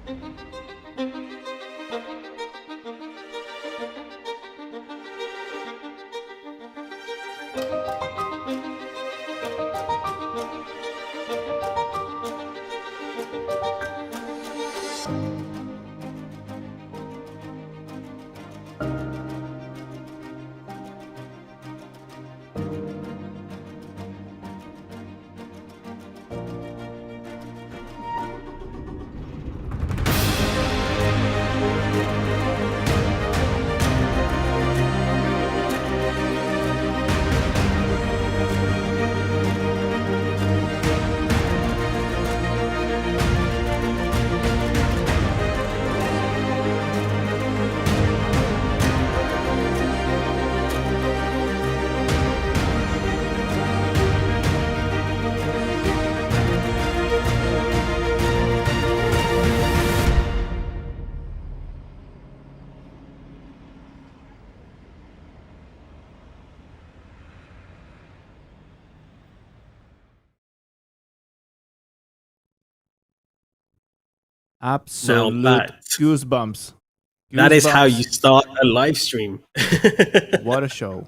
Now Absolute goosebumps. that is how you Goosebumps. start a live stream. What a show.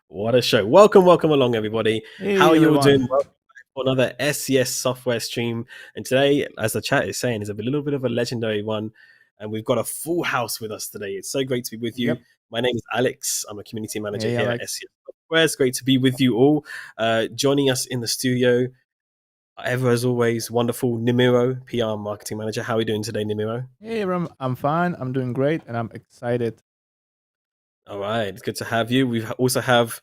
What a show. Welcome along, everybody. Hey, How are you all everyone. doing? Welcome back for another SCS software stream. And today, as the chat is saying, is a little bit of a legendary one. And we've got a full house with us today. It's so great to be with you. Yep. My name is Alex. I'm a community manager Hey, here Alex. at SCS Software. It's great to be with you all. Joining us in the studio, ever as always, wonderful Nemiro, PR marketing manager. How are you doing today, Nemiro? Hey, I'm fine. I'm doing great, and I'm excited. All right, it's good to have you. We also have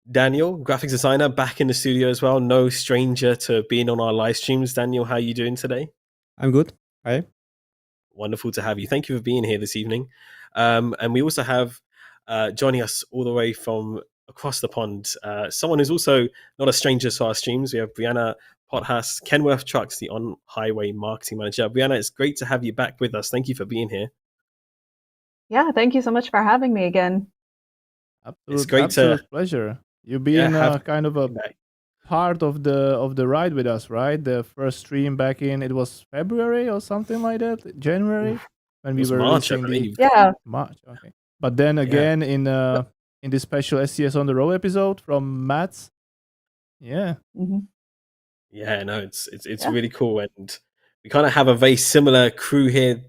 Daniel, graphics designer, back in the studio as well. No stranger to being on our live streams. Daniel, how are you doing today? I'm good. Hi. Wonderful to have you. Thank you for being here this evening. And we also have joining us all the way from across the pond, someone who's also not a stranger to our streams. We have Brianna Pothas, Kenworth Trucks, the on-highway marketing manager. Brianna, it's great to have you back with us. Thank you for being here. Yeah, thank you so much for having me again. It's great absolute pleasure. You've been kind of a back. part of the ride with us, right? The first stream back in, it was February or something like that, January, when we were March, I releasing believe. March. Okay, but then again in the special SCS on the Road episode from Matt's. Yeah. Mm-hmm. Yeah, no, it's really cool, and we kind of have a very similar crew here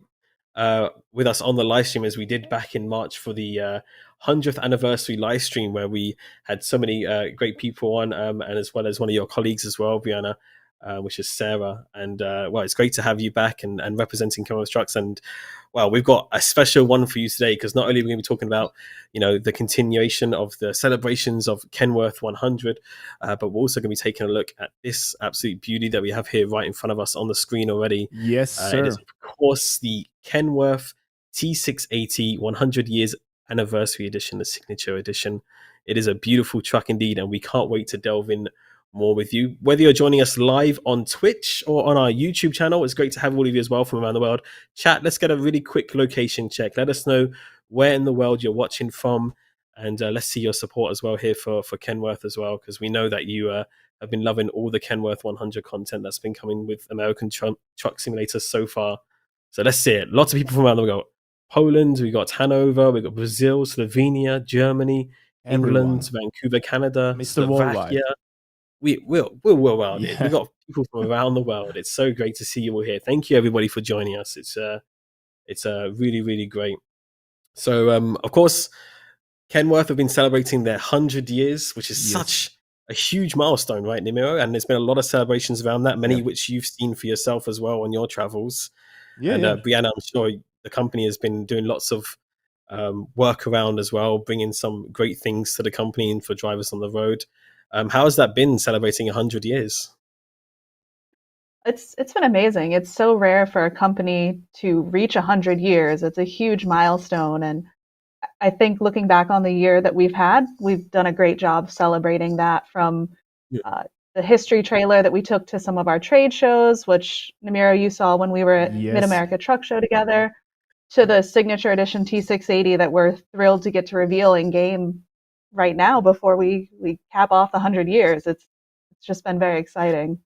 with us on the live stream as we did back in March for the 100th anniversary live stream, where we had so many great people on, and as well as one of your colleagues as well, Brianna, which is Sarah. And well, it's great to have you back and representing Kenworth Trucks. And well, we've got a special one for you today, because not only are we going to be talking about, you know, the continuation of the celebrations of Kenworth 100, but we're also going to be taking a look at this absolute beauty that we have here right in front of us on the screen already. Yes, sir. It is, of course, the Kenworth T680 100 years anniversary edition, the signature edition. It is a beautiful truck indeed, and we can't wait to delve in more with you. Whether you're joining us live on Twitch or on our YouTube channel, it's great to have all of you as well from around the world. Chat, let's get a really quick location check. Let us know where in the world you're watching from, and let's see your support as well here for Kenworth as well, because we know that you have been loving all the Kenworth 100 content that's been coming with American Truck Simulator so far. So let's see it. Lots of people from around the world. Poland, we got Hanover, we got Brazil, Slovenia, Germany, England, Vancouver, Canada, Mr. Slovakia. We're worldwide. Yeah. We got people from around the world. It's so great to see you all here. Thank you, everybody, for joining us. It's really, really great. So, of course, Kenworth have been celebrating their 100 years, which is such a huge milestone, right, Nemiro? And there's been a lot of celebrations around that, many which you've seen for yourself as well on your travels. Brianna, I'm sure the company has been doing lots of work around as well, bringing some great things to the company and for drivers on the road. How has that been, celebrating 100 years? It's been amazing. It's so rare for a company to reach 100 years. It's a huge milestone, and I think looking back on the year that we've had, we've done a great job celebrating that, from the history trailer that we took to some of our trade shows, which, Nemiro, you saw when we were at Mid-America Truck Show together, to the signature edition T680 that we're thrilled to get to reveal in game right now before we cap off the 100 years. It's just been very exciting.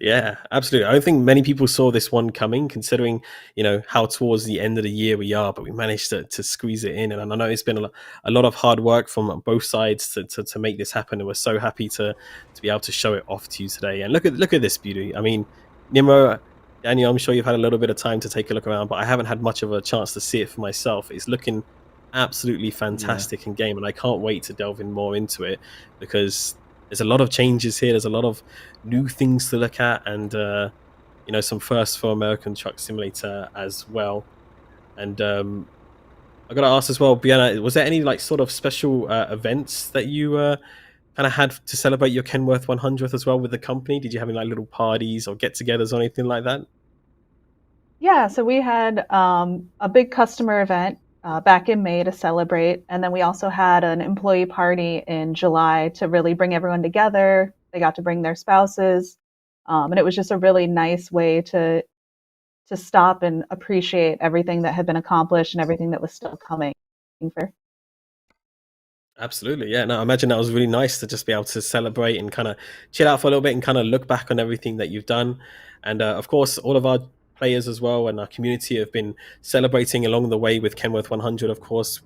Yeah, absolutely. I don't think many people saw this one coming, considering how towards the end of the year we are. But we managed to squeeze it in, and I know it's been a lot of hard work from both sides to make this happen. And we're so happy to be able to show it off to you today. And look at this beauty. I mean, Nimro, Daniel, I'm sure you've had a little bit of time to take a look around, but I haven't had much of a chance to see it for myself. It's looking absolutely Yeah. fantastic in game, and I can't wait to delve in more into it because there's a lot of changes here. There's a lot of new things to look at, and some firsts for American Truck Simulator as well. And I got to ask as well, Brianna, was there any like sort of special events that you kind of had to celebrate your Kenworth 100th as well with the company? Did you have any like little parties or get-togethers or anything like that? Yeah, so we had a big customer event back in May to celebrate, and then we also had an employee party in July to really bring everyone together. They got to bring their spouses, and it was just a really nice way to stop and appreciate everything that had been accomplished and everything that was still coming. For Absolutely, yeah. No, I imagine that was really nice to just be able to celebrate and kind of chill out for a little bit and kind of look back on everything that you've done. And of course, all of our players as well and our community have been celebrating along the way with Kenworth 100. Of course,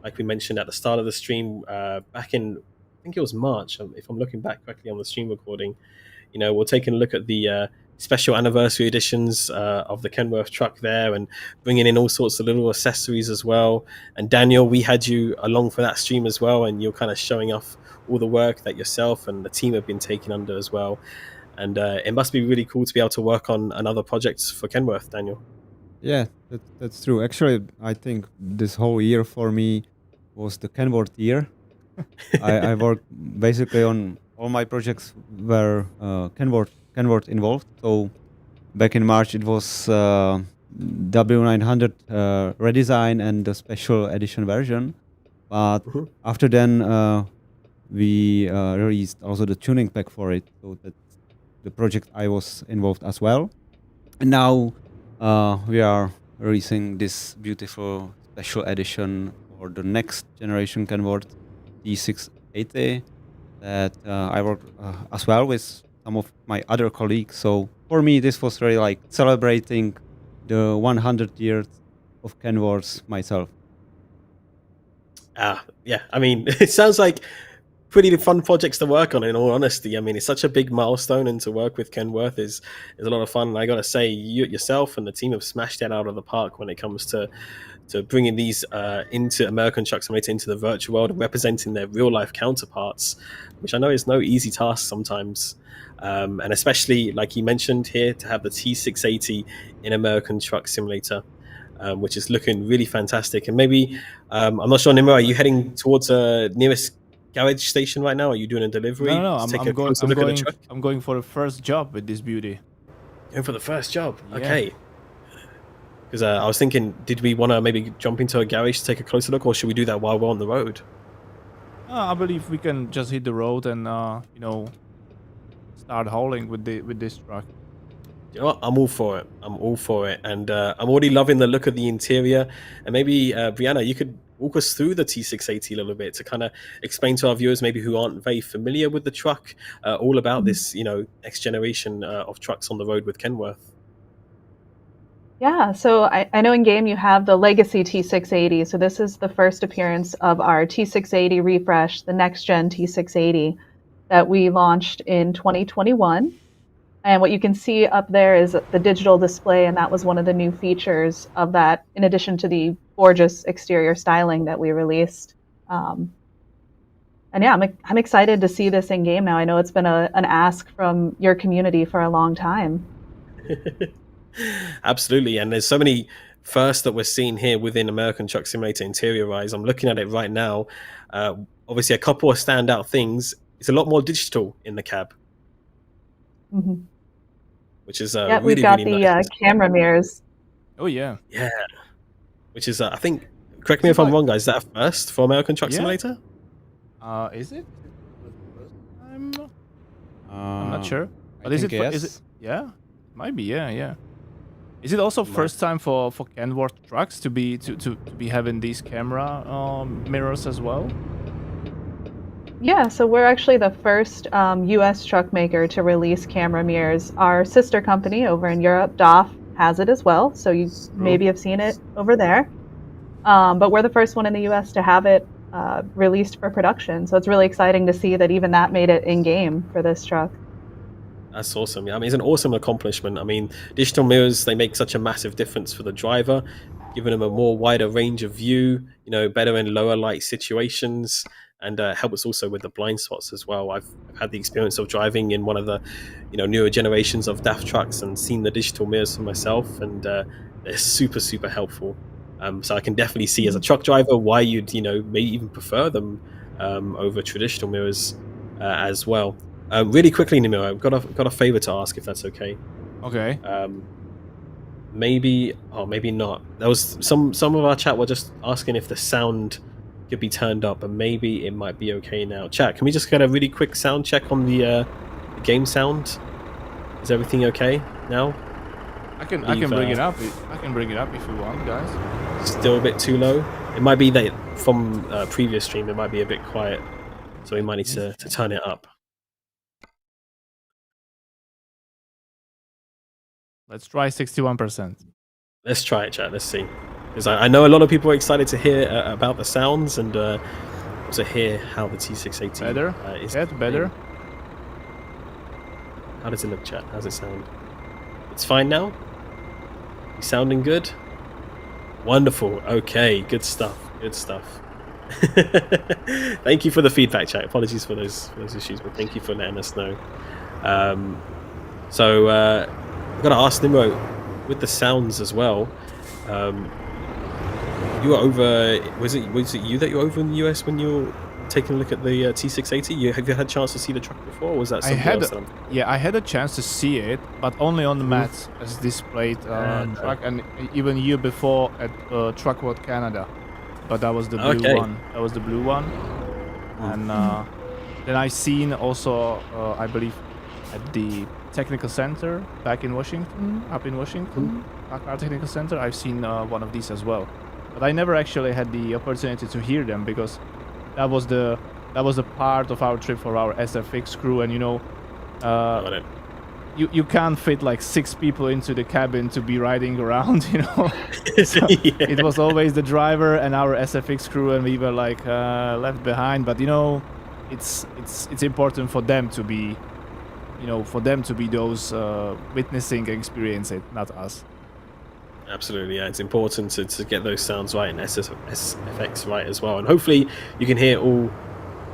like we mentioned at the start of the stream, back in I think it was March, if I'm looking back correctly on the stream recording. We're taking a look at the special anniversary editions of the Kenworth truck there and bringing in all sorts of little accessories as well. And Daniel, we had you along for that stream as well, and you're kind of showing off all the work that yourself and the team have been taking under as well. And it must be really cool to be able to work on another projects for Kenworth, Daniel. Yeah, that's true. Actually, I think this whole year for me was the Kenworth year. I worked basically on all my projects were Kenworth involved. So back in March it was W900 redesign and the special edition version. But Mhm. after then we released also the tuning pack for it. So that's the project I was involved as well. And now we are releasing this beautiful special edition for the next generation Kenworth T680 that I worked as well with some of my other colleagues. So for me, this was really like celebrating the 100 years of Kenworth myself. Yeah. I mean, it sounds like pretty fun projects to work on, in all honesty. I mean, it's such a big milestone, and to work with Kenworth is a lot of fun. And I got to say, you yourself and the team have smashed it out of the park when it comes to bringing these into American Truck Simulator, into the virtual world, and representing their real life counterparts, which I know is no easy task sometimes. And especially, like you mentioned here, to have the T680 in American Truck Simulator, which is looking really fantastic. And maybe, I'm not sure, Nimro, are you heading towards nearest garage station right now? Are you doing a delivery? No. To take a closer look at the truck? I'm going for the first job with this beauty. Going for the first job. Yeah. Okay. Because I was thinking, did we want to maybe jump into a garage to take a closer look, or should we do that while we're on the road? I believe we can just hit the road and start hauling with this truck. You know what? I'm all for it. And I'm already loving the look of the interior. And maybe, Brianna, you could walk us through the T680 a little bit to kind of explain to our viewers, maybe who aren't very familiar with the truck, all about this, next generation of trucks on the road with Kenworth. Yeah, so I know in game you have the legacy T680. So this is the first appearance of our T680 refresh, the next gen T680 that we launched in 2021. And what you can see up there is the digital display, and that was one of the new features of that, in addition to the gorgeous exterior styling that we released. And yeah, I'm excited to see this in game now. I know it's been an ask from your community for a long time. Absolutely, and there's so many firsts that we're seeing here within American Truck Simulator interior-wise. I'm looking at it right now. Obviously, a couple of standout things. It's a lot more digital in the cab, Mm-hmm. which is Yeah, really, we've got really the nice. camera mirrors. Oh yeah. Yeah, which is I think. Correct me if I'm wrong, guys. Is that a first for American Truck Yeah. Simulator? Is it the first time? I'm Uh, not sure. I But is it? think Is yes. it? Yeah, might be. Yeah. Is it also first time for Kenworth trucks to be having these camera mirrors as well? Yeah, so we're actually the first US truck maker to release camera mirrors. Our sister company over in Europe, DOF, has it as well. So you maybe have seen it over there. But we're the first one in the US to have it released for production. So it's really exciting to see that even that made it in game for this truck. That's awesome. Yeah, I mean, it's an awesome accomplishment. I mean, digital mirrors, they make such a massive difference for the driver, giving them a more wider range of view, better in lower light situations, and help us also with the blind spots as well. I've had the experience of driving in one of the, newer generations of DAF trucks and seen the digital mirrors for myself, and they're super, super helpful. So I can definitely see as a truck driver why you'd, maybe even prefer them over traditional mirrors as well. Really quickly, Nemiro, I've got a favor to ask, if that's okay. Okay. Maybe not. There was some of our chat were just asking if the sound could be turned up, and maybe it might be okay now. Chat, can we just get a really quick sound check on the game sound? Is everything okay now? I can bring it up. I can bring it up if you want, guys. Still a bit too low. It might be that from previous stream, it might be a bit quiet, so we might need to turn it up. Let's try 61%. Let's try it, chat. Let's see. Because I know a lot of people are excited to hear about the sounds and also hear how the T680 Better? is. Better? How does it look, chat? How's it sound? It's fine now? You sounding good? Wonderful. Okay, good stuff. Good stuff. Thank you for the feedback, chat. Apologies for those issues, but thank you for letting us know. So I've got to ask Nemiro, with the sounds as well. You were over. Was it you that you were over in the US when you were taking a look at the T680? Have you had a chance to see the truck before, or was that something else? I had a chance to see it, but only on the mats as displayed truck, and even year before at Truckworld Canada. But that was the blue one. That was the blue one. And then I seen also, I believe, at the Technical Center back in Washington, up in Washington, Dakar Technical Center. I've seen one of these as well, but I never actually had the opportunity to hear them because that was a part of our trip for our SFX crew, and you can't fit like 6 people into the cabin to be riding around, So it was always the driver and our SFX crew, and we were like left behind. But it's important for them to be. For them to be those witnessing and experience it, not us. Absolutely, yeah. It's important to get those sounds right and SFX right as well. And hopefully you can hear it all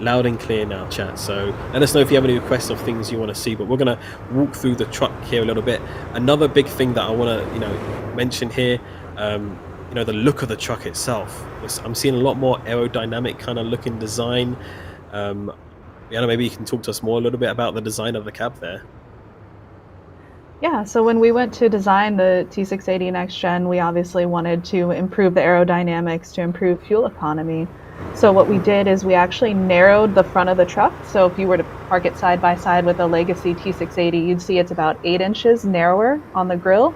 loud and clear now, chat. So let us know if you have any requests of things you want to see. But we're going to walk through the truck here a little bit. Another big thing that I want to mention here, the look of the truck itself. I'm seeing a lot more aerodynamic kind of looking design. Maybe you can talk to us more a little bit about the design of the cab there. Yeah, so when we went to design the T680 Next Gen, we obviously wanted to improve the aerodynamics to improve fuel economy. So what we did is we actually narrowed the front of the truck. So if you were to park it side by side with a legacy T680, you'd see it's about 8 inches narrower on the grille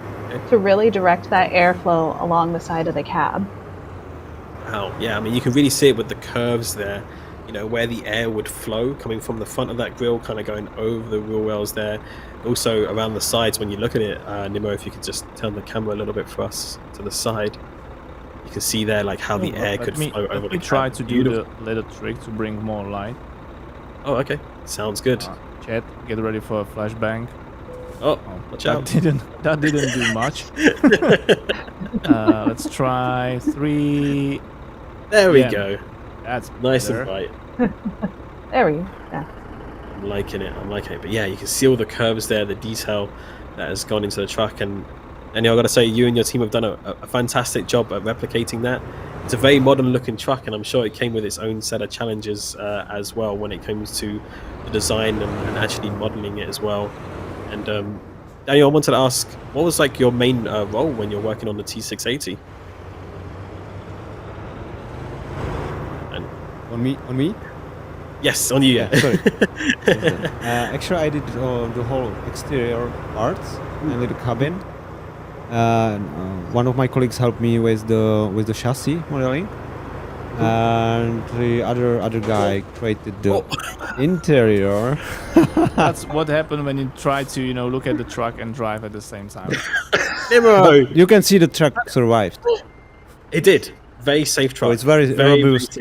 to really direct that airflow along the side of the cab. Wow, yeah, I mean, you can really see it with the curves there. Where the air would flow coming from the front of that grille, kind of going over the wheel wells there. Also around the sides, when you look at it, Nemiro, if you could just turn the camera a little bit for us to the side, you can see there like how the air could flow over the cab. Let me try to do the little trick to bring more light. Oh, okay. Sounds good. Chat, get ready for a flashbang. Oh, watch out. That didn't do much. Let's try 3. There we go. That's nice better. And bright. There we go. Yeah. I'm liking it. But yeah, you can see all the curves there, the detail that has gone into the truck, and I've got to say, you and your team have done a fantastic job at replicating that. It's a very modern looking truck, and I'm sure it came with its own set of challenges as well when it comes to the design and actually modeling it as well. And Daniel, I wanted to ask, what was like your main role when you're working on the T680? On me? Yes, on you. Yeah. Sorry. Actually, I did the whole exterior parts, mainly the cabin. One of my colleagues helped me with the chassis modeling, and the other guy created the Interior. That's what happened when you try to, look at the truck and drive at the same time. Nemiro! You can see the truck survived. It did. Very safe truck. So it's very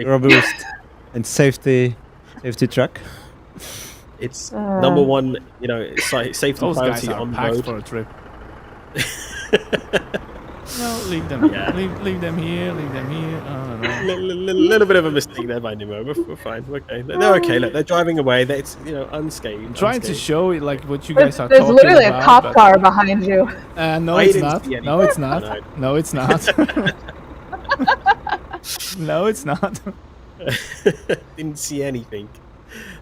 robust and safety truck. It's number one, it's like safety Those priority guys are on the packed road. for a trip. No, leave them. Yeah. Leave them here. Leave them here. Oh, no. Little bit of a mistake there by Nemo. We're fine. We're okay. They're okay. Look, they're driving away. It's unscathed. I'm trying to unscathed. show it like what you guys are There's talking literally about. a cop car behind you. No, I it's didn't not. see any. No, it's not. No. No, it's not. No, it's not. Didn't see anything.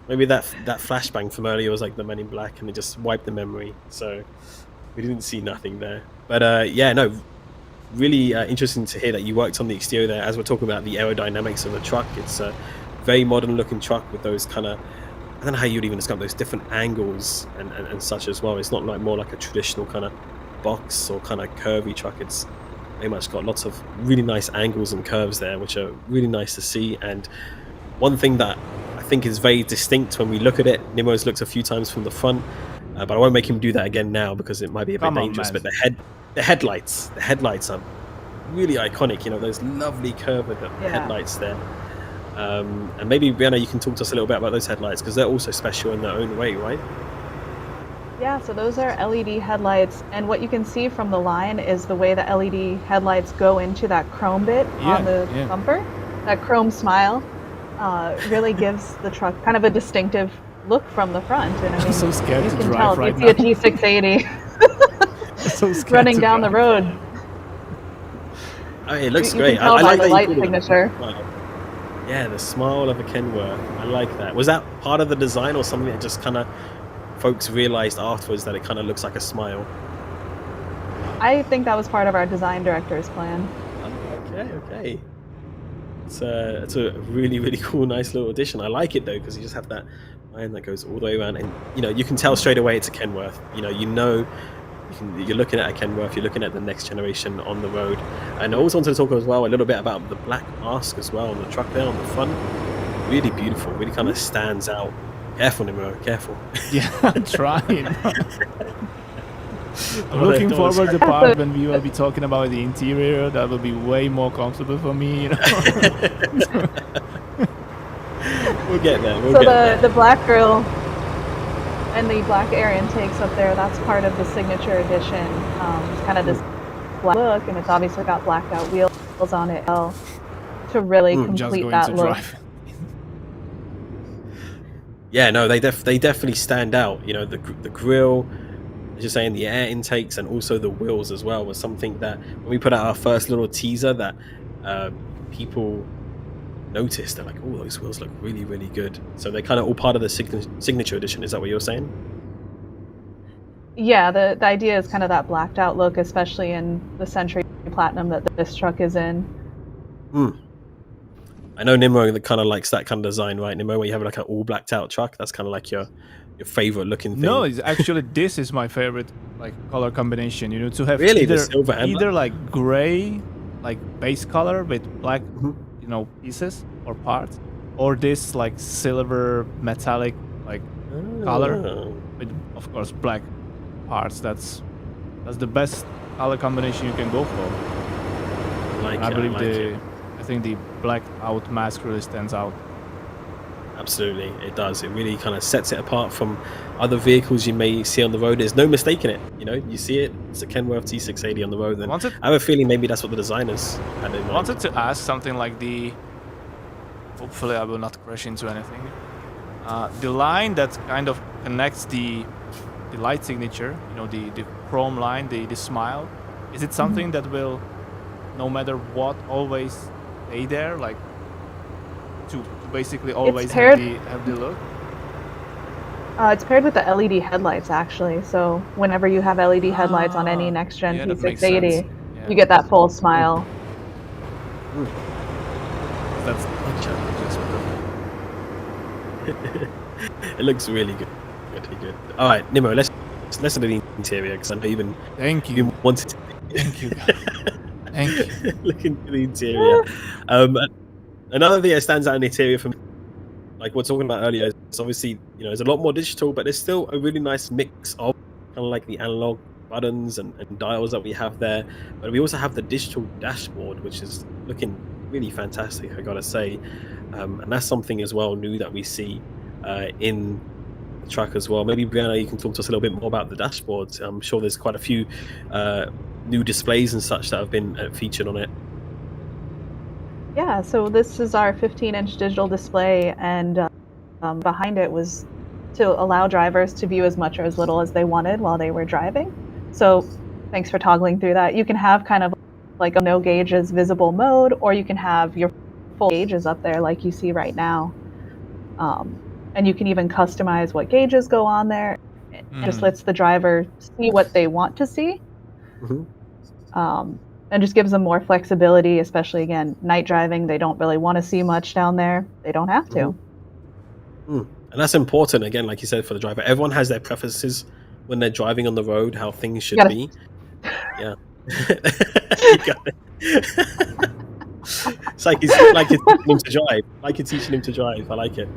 Maybe that flashbang from earlier was like the Men in Black, and it just wiped the memory. So we didn't see nothing there. But yeah, no. Really interesting to hear that you worked on the exterior there. As we're talking about the aerodynamics of the truck, it's a very modern looking truck with those kind of, I don't know how you'd even describe those different angles and such as well. It's not like more like a traditional kind of box or kind of curvy truck. It's very much got lots of really nice angles and curves there, which are really nice to see. And one thing that I think is very distinct when we look at it, Nemo's looked a few times from the front, but I won't make him do that again now because it might be a bit dangerous. But the headlights are really iconic. Those lovely curved headlights there. And maybe Brianna, you can talk to us a little bit about those headlights because they're also special in their own way, right? Yeah, so those are LED headlights, and what you can see from the line is the way the LED headlights go into that chrome bit on the bumper. That chrome smile really gives the truck kind of a distinctive look from the front. And I mean, I'm so scared you to can drive tell right you see a T680 so scared running to down the drive. road. Oh, it looks You great. can tell I by like the that light you called it signature. Yeah, the smile of a Kenworth. I like that. Was that part of the design or something that just kind of folks realized afterwards that it kind of looks like a smile? I think that was part of our design director's plan. Okay. It's a really, really cool, nice little addition. I like it though because you just have that line that goes all the way around, and you can tell straight away it's a Kenworth. You're looking at a Kenworth. You're looking at the next generation on the road. And I also wanted to talk as well a little bit about the black mask as well on the truck there on the front. Really beautiful. Really kind of stands out. Careful, Nemiro. Careful. Yeah, I'm trying. I'm looking forward to the part when we will be talking about the interior. That will be way more comfortable for me. We'll get there. The black grille and the black air intakes up there, that's part of the signature edition. It's kind of this black look, and it's obviously got blacked out wheels on it to really complete that look. Yeah, no, they definitely stand out. The grille, as you're saying, the air intakes, and also the wheels as well was something that when we put out our first little teaser that people noticed. They're like, oh, those wheels look really, really good. So they're kind of all part of the signature edition. Is that what you're saying? Yeah, the idea is kind of that blacked out look, especially in the Century Platinum that this truck is in. I know Nimro that kind of likes that kind of design, right? Nimro, where you have like an all blacked out truck. That's kind of like your favorite looking thing. No, it's actually this is my favorite color combination. To have really either, the silver and either like gray, like base color with black, pieces or parts, or this like silver metallic color with of course black parts. That's the best color combination you can go for. I think the black out mask really stands out. Absolutely, it does. It really kind of sets it apart from other vehicles you may see on the road. There's no mistaking it. You see it. It's a Kenworth T680 on the road. And I have a feeling maybe that's what the designers had in mind. I wanted to ask something like hopefully I will not crash into anything. The line that kind of connects the light signature, the chrome line, the smile, is it something that will, no matter what, always stay there, to basically always have the look? It's paired with the LED headlights, actually. So whenever you have LED headlights on any next-gen T680, you get that full smile. That's it looks really good. Good. All right, Nemo, let's look at the interior because I know you've been wanted to. Thank you. Thank you. Look into the interior. Another thing that stands out in the interior for me like we're talking about earlier, it's obviously, you know, there's a lot more digital, but there's still a really nice mix of kind of like the analog buttons and dials that we have there. But we also have the digital dashboard, which is looking really fantastic, I gotta say. And that's something as well new that we see in the truck as well. Maybe Brianna, you can talk to us a little bit more about the dashboard. I'm sure there's quite a few new displays and such that have been featured on it. Yeah, so this is our 15-inch digital display, and behind it was to allow drivers to view as much or as little as they wanted while they were driving. So thanks for toggling through that. You can have kind of like a no gauges visible mode, or you can have your full gauges up there like you see right now. And you can even customize what gauges go on there. It just lets the driver see what they want to see. And just gives them more flexibility, especially, again, night driving. They don't really want to see much down there. They don't have to. And that's important, again, like you said, for the driver. Everyone has their preferences when they're driving on the road, how things should be. Yeah. You got it. It's like you're teaching him to drive. Like you're teaching him to drive. I like it.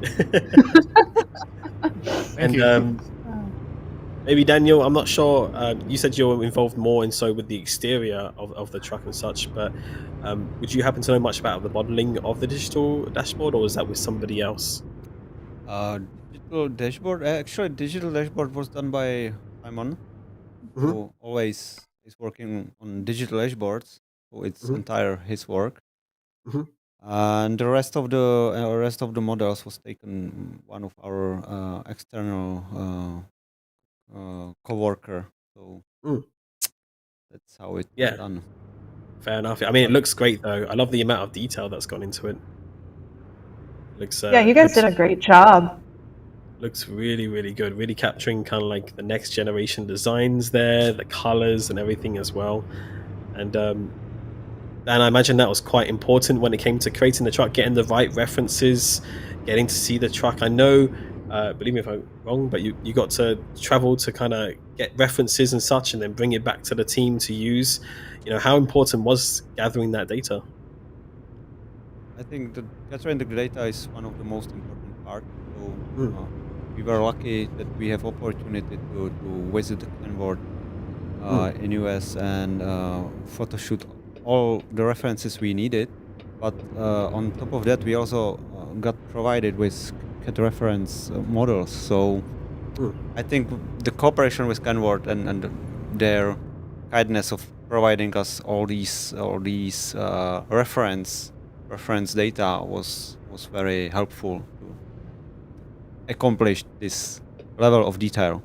And maybe Daniel, I'm not sure. You said you're involved more with the exterior of the truck and such, but would you happen to know much about the modeling of the digital dashboard, or is that with somebody else? Digital dashboard. Actually, digital dashboard was done by Simon, who always is working on digital dashboards. So it's entire his work. And the rest of the models was taken one of our external co-worker. So that's how it's done. Fair enough. I mean, it looks great though. I love the amount of detail that's gone into it. Looks yeah, you guys did a great job. Looks really, really good. Really capturing kind of like the next generation designs there, the colors and everything as well. And I imagine that was quite important when it came to creating the truck, getting the right references, getting to see the truck. I know, believe me if I'm wrong, but you got to travel to kind of get references and such, and then bring it back to the team to use. You know, how important was gathering that data? I think that gathering the data is one of the most important parts. So we were lucky that we have opportunity to visit the Kenworth in US and photo shoot all the references we needed. But on top of that, we also got provided with CAD reference models. So I think the cooperation with Kenworth and their kindness of providing us all these reference data was very helpful to accomplish this level of detail.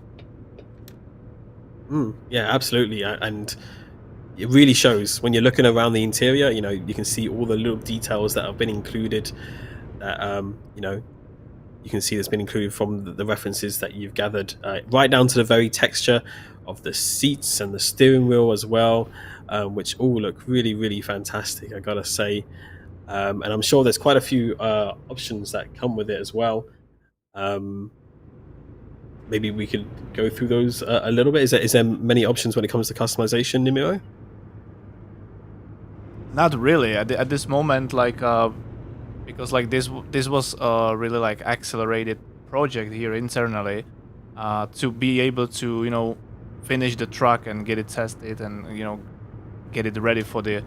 Yeah, absolutely. And it really shows when you're looking around the interior. You know, you can see all the little details that have been included, that you know, you can see that's been included from the references that you've gathered, right down to the very texture of the seats and the steering wheel as well, which all look really, really fantastic, I gotta say. And I'm sure there's quite a few options that come with it as well. Maybe we could go through those a little bit. Is there many options when it comes to customization, Nemiro? Not really at this moment, like because like this was a really like accelerated project here internally, to be able to, you know, finish the truck and get it tested and, you know, get it ready for the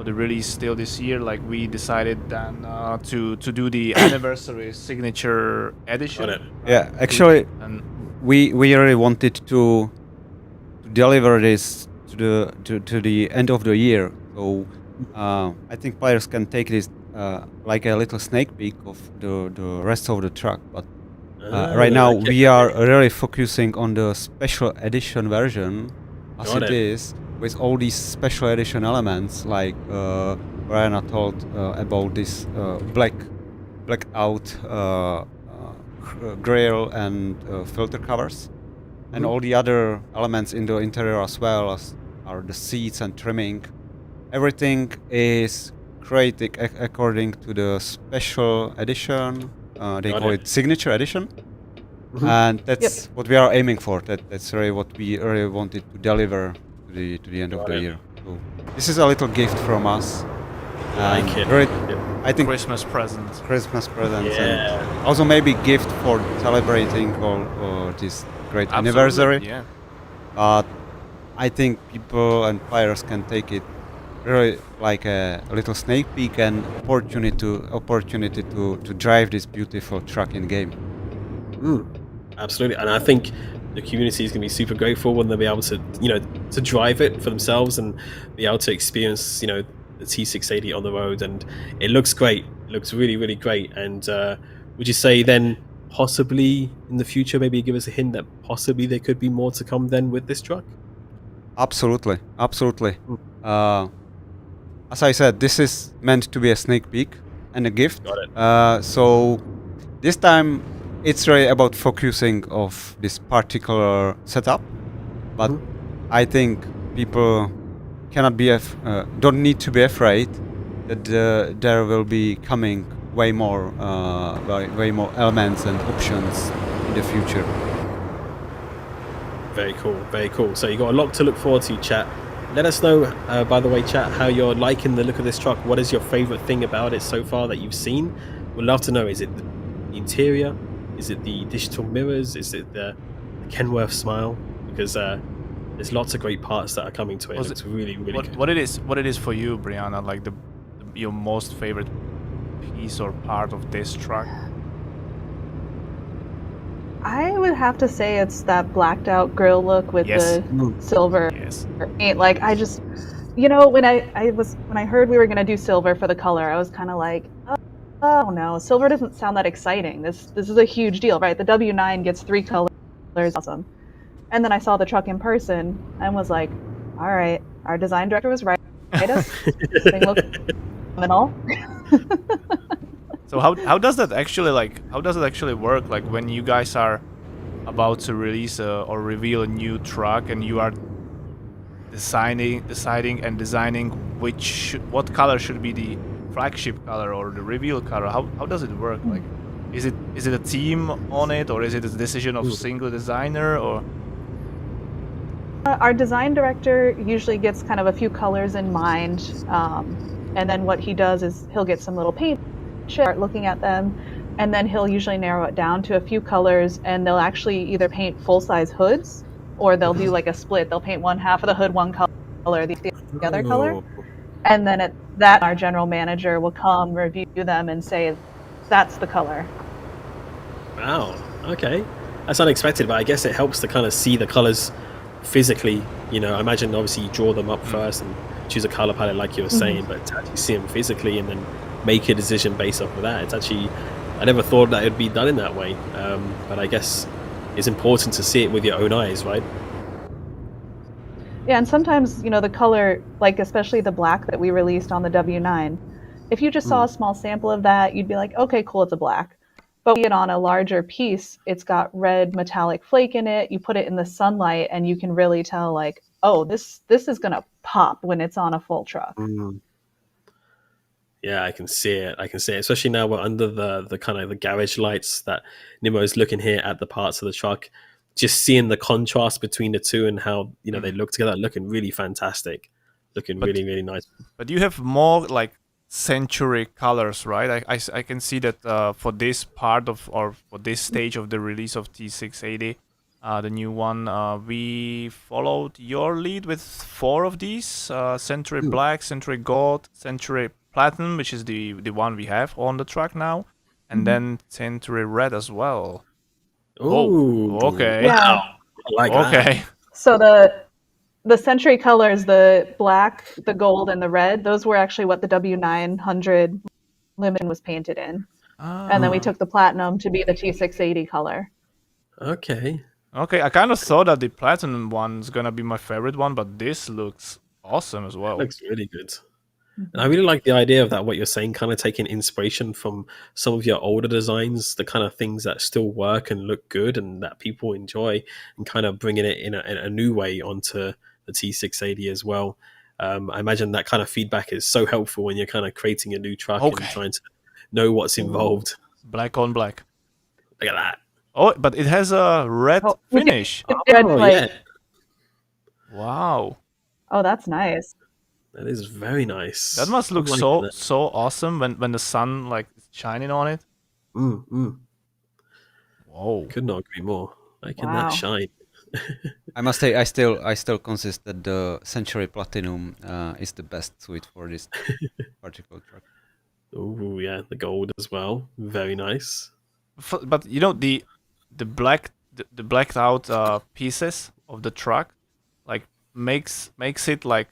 release still this year. Like we decided then to do the anniversary signature edition. Yeah, actually, we really wanted to deliver this to the end of the year. So I think players can take this like a little sneak peek of the rest of the truck. But right now we are really focusing on the special edition version as it is, with all these special edition elements, like Brianna told about this black out grill and filter covers, and all the other elements in the interior as well, as are the seats and trimming. Everything is created according to the special edition. They call it signature edition. And that's what we are aiming for. That's really what we really wanted to deliver to the end of the year. So this is a little gift from us. Like it. Great, I think Christmas presents. Christmas presents Yeah. and also maybe gift for celebrating or this great Absolutely, anniversary. Yeah. But I think people and players can take it really like a little sneak peek and opportunity to drive this beautiful truck in game. Absolutely, and I think the community is going to be super grateful when they'll be able to, to drive it for themselves and be able to experience, the T680 on the road. And it looks great. It looks really, really great. And would you say then possibly in the future, maybe give us a hint that possibly there could be more to come then with this truck? Absolutely. As I said, this is meant to be a sneak peek and a gift. Got it. So this time it's really about focusing of this particular setup, but I think people cannot be don't need to be afraid that there will be coming way more elements and options in the future. Very cool, very cool. So you got a lot to look forward to, chat. Let us know, by the way, chat, how you're liking the look of this truck. What is your favorite thing about it so far that you've seen? We'd love to know. Is it the interior? Is it the digital mirrors? Is it the Kenworth smile? Because there's lots of great parts that are coming to it. It's really, really good. What it is for you, Brianna? Like your most favorite piece or part of this truck? I would have to say it's that blacked out grille look with the silver paint. Like I just, when I heard we were gonna do silver for the color, I was kind of like, oh no, silver doesn't sound that exciting. This is a huge deal, right? The W9 gets 3 colors, awesome. And then I saw the truck in person and was like, all right, our design director was right. This thing looks phenomenal. So how does that actually work? Like when you guys are about to release or reveal a new truck and you are deciding and designing what color should be the flagship color or the reveal color? How does it work? Like, is it a team on it, or is it a decision of a single designer? Or our design director usually gets kind of a few colors in mind, and then what he does is he'll get some little paint, start looking at them, and then he'll usually narrow it down to a few colors, and they'll actually either paint full-size hoods or they'll do like a split. They'll paint one half of the hood one color, the other color, and then at that our general manager will come review them and say that's the color. Wow, okay, that's unexpected, but I guess it helps to kind of see the colors physically. I imagine obviously you draw them up first and choose a color palette like you were saying, but to actually see them physically and then make a decision based off of that, it's actually, I never thought that it would be done in that way, but I guess it's important to see it with your own eyes, right? Yeah, and sometimes the color, like especially the black that we released on the W9, if you just saw a small sample of that, you'd be like, okay, cool, it's a black. But we get on a larger piece, it's got red metallic flake in it. You put it in the sunlight and you can really tell like, oh, this is gonna pop when it's on a full truck. Yeah, I can see it. Especially now we're under the kind of the garage lights that Nimiro is looking here at the parts of the truck. Just seeing the contrast between the two and how they look together, looking really fantastic, really, really nice. But you have more like century colors, right? I can see that for this part of, or for this stage of the release of T680, the new one, we followed your lead with 4 of these: Century Black, Century Gold, Century Platinum, which is the one we have on the truck now, and then Century Red as well. Oh, okay. Wow. I like that. So the Century colors, the black, the gold, and the red, those were actually what the W900 Limited was painted in. And then we took the platinum to be the T680 color. Okay, I kind of thought that the platinum one's gonna be my favorite one, but this looks awesome as well. It looks really good. And I really like the idea of that, what you're saying, kind of taking inspiration from some of your older designs, the kind of things that still work and look good and that people enjoy, and kind of bringing it in a new way onto the T680 as well. I imagine that kind of feedback is so helpful when you're kind of creating a new truck and trying to know what's involved. Black on black. Look at that. Oh, but it has a red finish. Yeah. Wow. Oh, that's nice. That is very nice. That must look I'm liking that. so awesome when the sun like is shining on it. Whoa. Could not agree more. Liking that Wow. shine. I must say, I still consist that the Century Platinum is the best suite for this particular truck. Oh yeah, the gold as well. Very nice. But you know the blacked out pieces of the truck like makes it like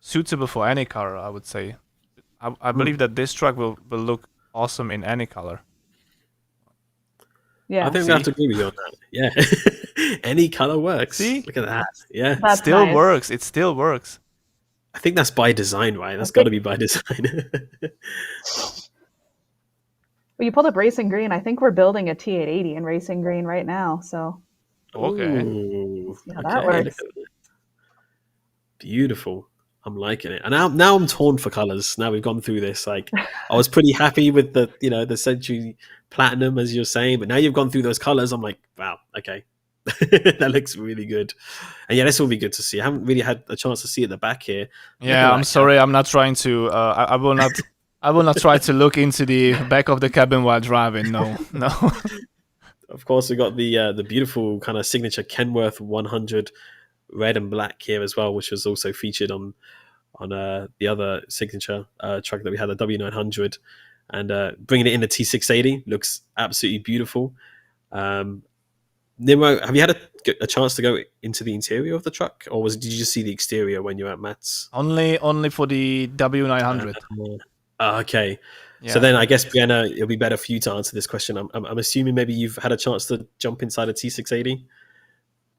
suitable for any color, I would say. I believe that this truck will look awesome in any color. Yeah. I think we have to agree with you on that. Yeah. Any color works. See? Look at that. Yeah. That's Still nice. works. It still works. I think that's by design, right? That's got to be by design. Well, you pulled up Racing Green. I think we're building a T880 in Racing Green right now. So Okay. Ooh, see how that works. look at that. Beautiful. I'm liking it. And now I'm torn for colors. Now we've gone through this. Like I was pretty happy with the Century Platinum, as you're saying, but now you've gone through those colors. I'm like, wow, okay. That looks really good. And yeah, this will be good to see. I haven't really had a chance to see at the back here. Yeah, I'm sorry. I'm not trying to. I will not. I will not try to look into the back of the cabin while driving. No, no. Of course, we got the beautiful kind of signature Kenworth 100 red and black here as well, which was also featured on the other signature truck that we had, the W900, and bringing it in the T680 looks absolutely beautiful. Nemiro, have you had a chance to go into the interior of the truck, or did you just see the exterior when you were at Matt's? Only for the W900. Okay. Yeah. So then I guess, Brianna, it'll be better for you to answer this question. I'm assuming maybe you've had a chance to jump inside a T680,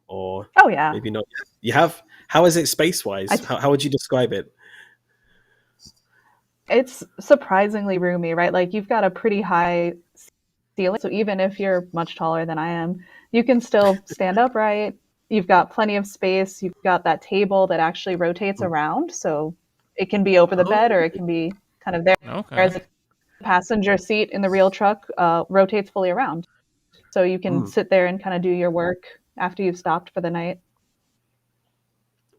or Oh yeah. maybe not. You have? How is it space-wise? How would you describe it? It's surprisingly roomy, right? Like you've got a pretty high ceiling. So even if you're much taller than I am, you can still stand upright. You've got plenty of space. You've got that table that actually rotates around. So it can be over the bed or it can be kind of there. Okay. Whereas the passenger seat in the real truck rotates fully around. So you can sit there and kind of do your work after you've stopped for the night.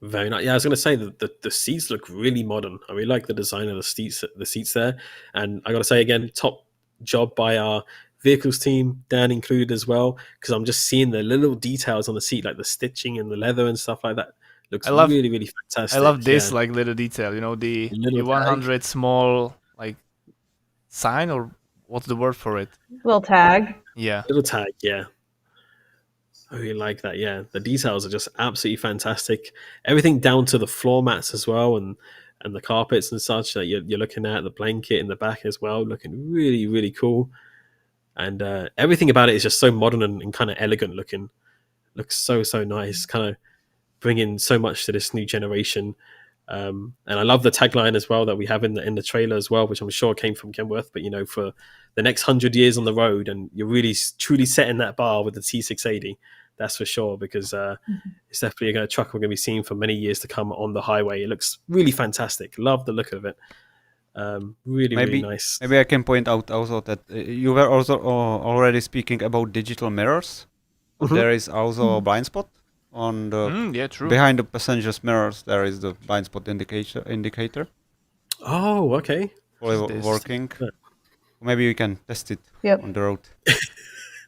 Very nice. Yeah, I was going to say that the seats look really modern. I really like the design of the seats there. And I got to say again, top job by our vehicles team, Dan included as well, because I'm just seeing the little details on the seat, like the stitching and the leather and stuff like that. Looks really, really fantastic. I love this like little detail. You know, the 100 small like sign, or what's the word for it? Little tag. Yeah. Little tag, yeah. I really like that. Yeah, the details are just absolutely fantastic. Everything down to the floor mats as well, and the carpets and such that you're looking at, the blanket in the back as well, looking really, really cool. And everything about it is just so modern and kind of elegant looking. Looks so nice. Kind of bringing so much to this new generation. And I love the tagline as well that we have in the trailer as well, which I'm sure came from Kenworth. But for the next 100 years on the road, and you're really truly setting that bar with the T680. That's for sure, because it's definitely a truck we're going to be seeing for many years to come on the highway. It looks really fantastic. Love the look of it. Really nice. Maybe I can point out also that you were also already speaking about digital mirrors. There is also a blind spot on the true. Behind the passenger's mirrors. There is the blind spot indicator. Oh, okay. Working. Maybe we can test it on the road.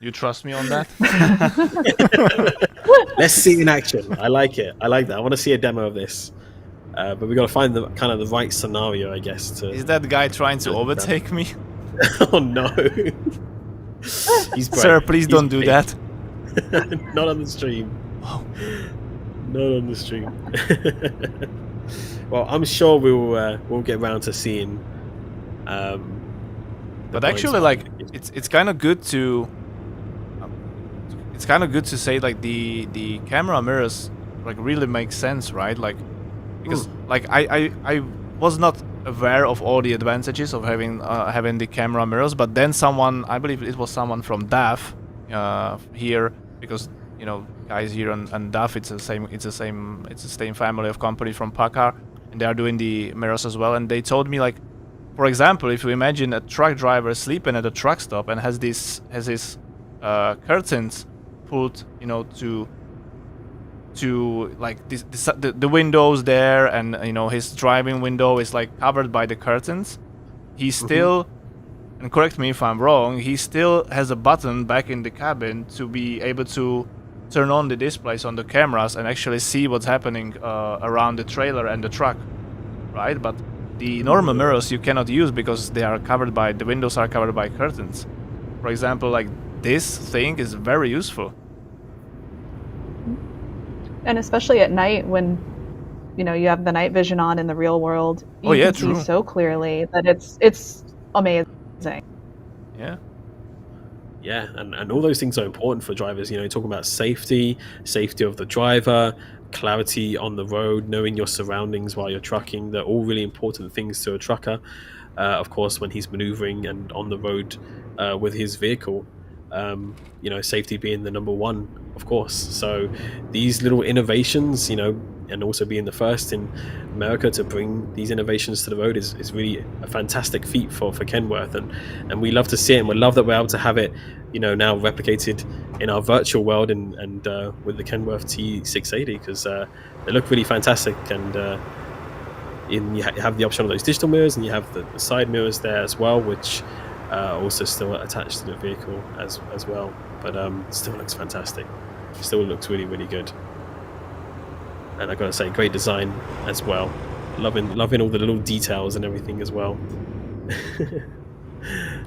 You trust me on that? Let's see it in action. I like it. I like that. I want to see a demo of this. But we got to find the kind of the right scenario, I guess. Is that guy trying to overtake me? Oh no! Sir, please don't do that. Not on the stream. Oh. Not on the stream. Well, I'm sure we'll get around to seeing. But actually, like it's kind of good to. It's kind of good to say like the camera mirrors like really make sense, right? Like because like I was not aware of all the advantages of having the camera mirrors, but then someone, I believe it was someone from DAF here, because guys here and DAF, it's the same family of company from PACCAR, and they are doing the mirrors as well. And they told me, like, for example, if you imagine a truck driver sleeping at a truck stop and has his curtains pulled, to to like the windows there, and you know his driving window is like covered by the curtains, he still, and correct me if I'm wrong, he still has a button back in the cabin to be able to turn on the displays on the cameras and actually see what's happening around the trailer and the truck, right? But the normal mirrors you cannot use because they are covered by, the windows are covered by curtains. For example, like this thing is very useful. And especially at night when, you know, you have the night vision on in the real world, you can see so clearly that it's amazing. Yeah. Yeah, and all those things are important for drivers. You know, talking about safety of the driver, clarity on the road, knowing your surroundings while you're trucking. They're all really important things to a trucker. Of course, when he's maneuvering and on the road with his vehicle, you know, safety being the number one, of course. So these little innovations, you know, and also being the first in America to bring these innovations to the road is really a fantastic feat for Kenworth, and we love to see it, and we love that we're able to have it, you know, now replicated in our virtual world and with the Kenworth T680, because they look really fantastic, and you have the option of those digital mirrors, and you have the side mirrors there as well, which also still attached to the vehicle as well, but still looks fantastic, still looks really, really good. And I gotta say, great design as well. Loving all the little details and everything as well.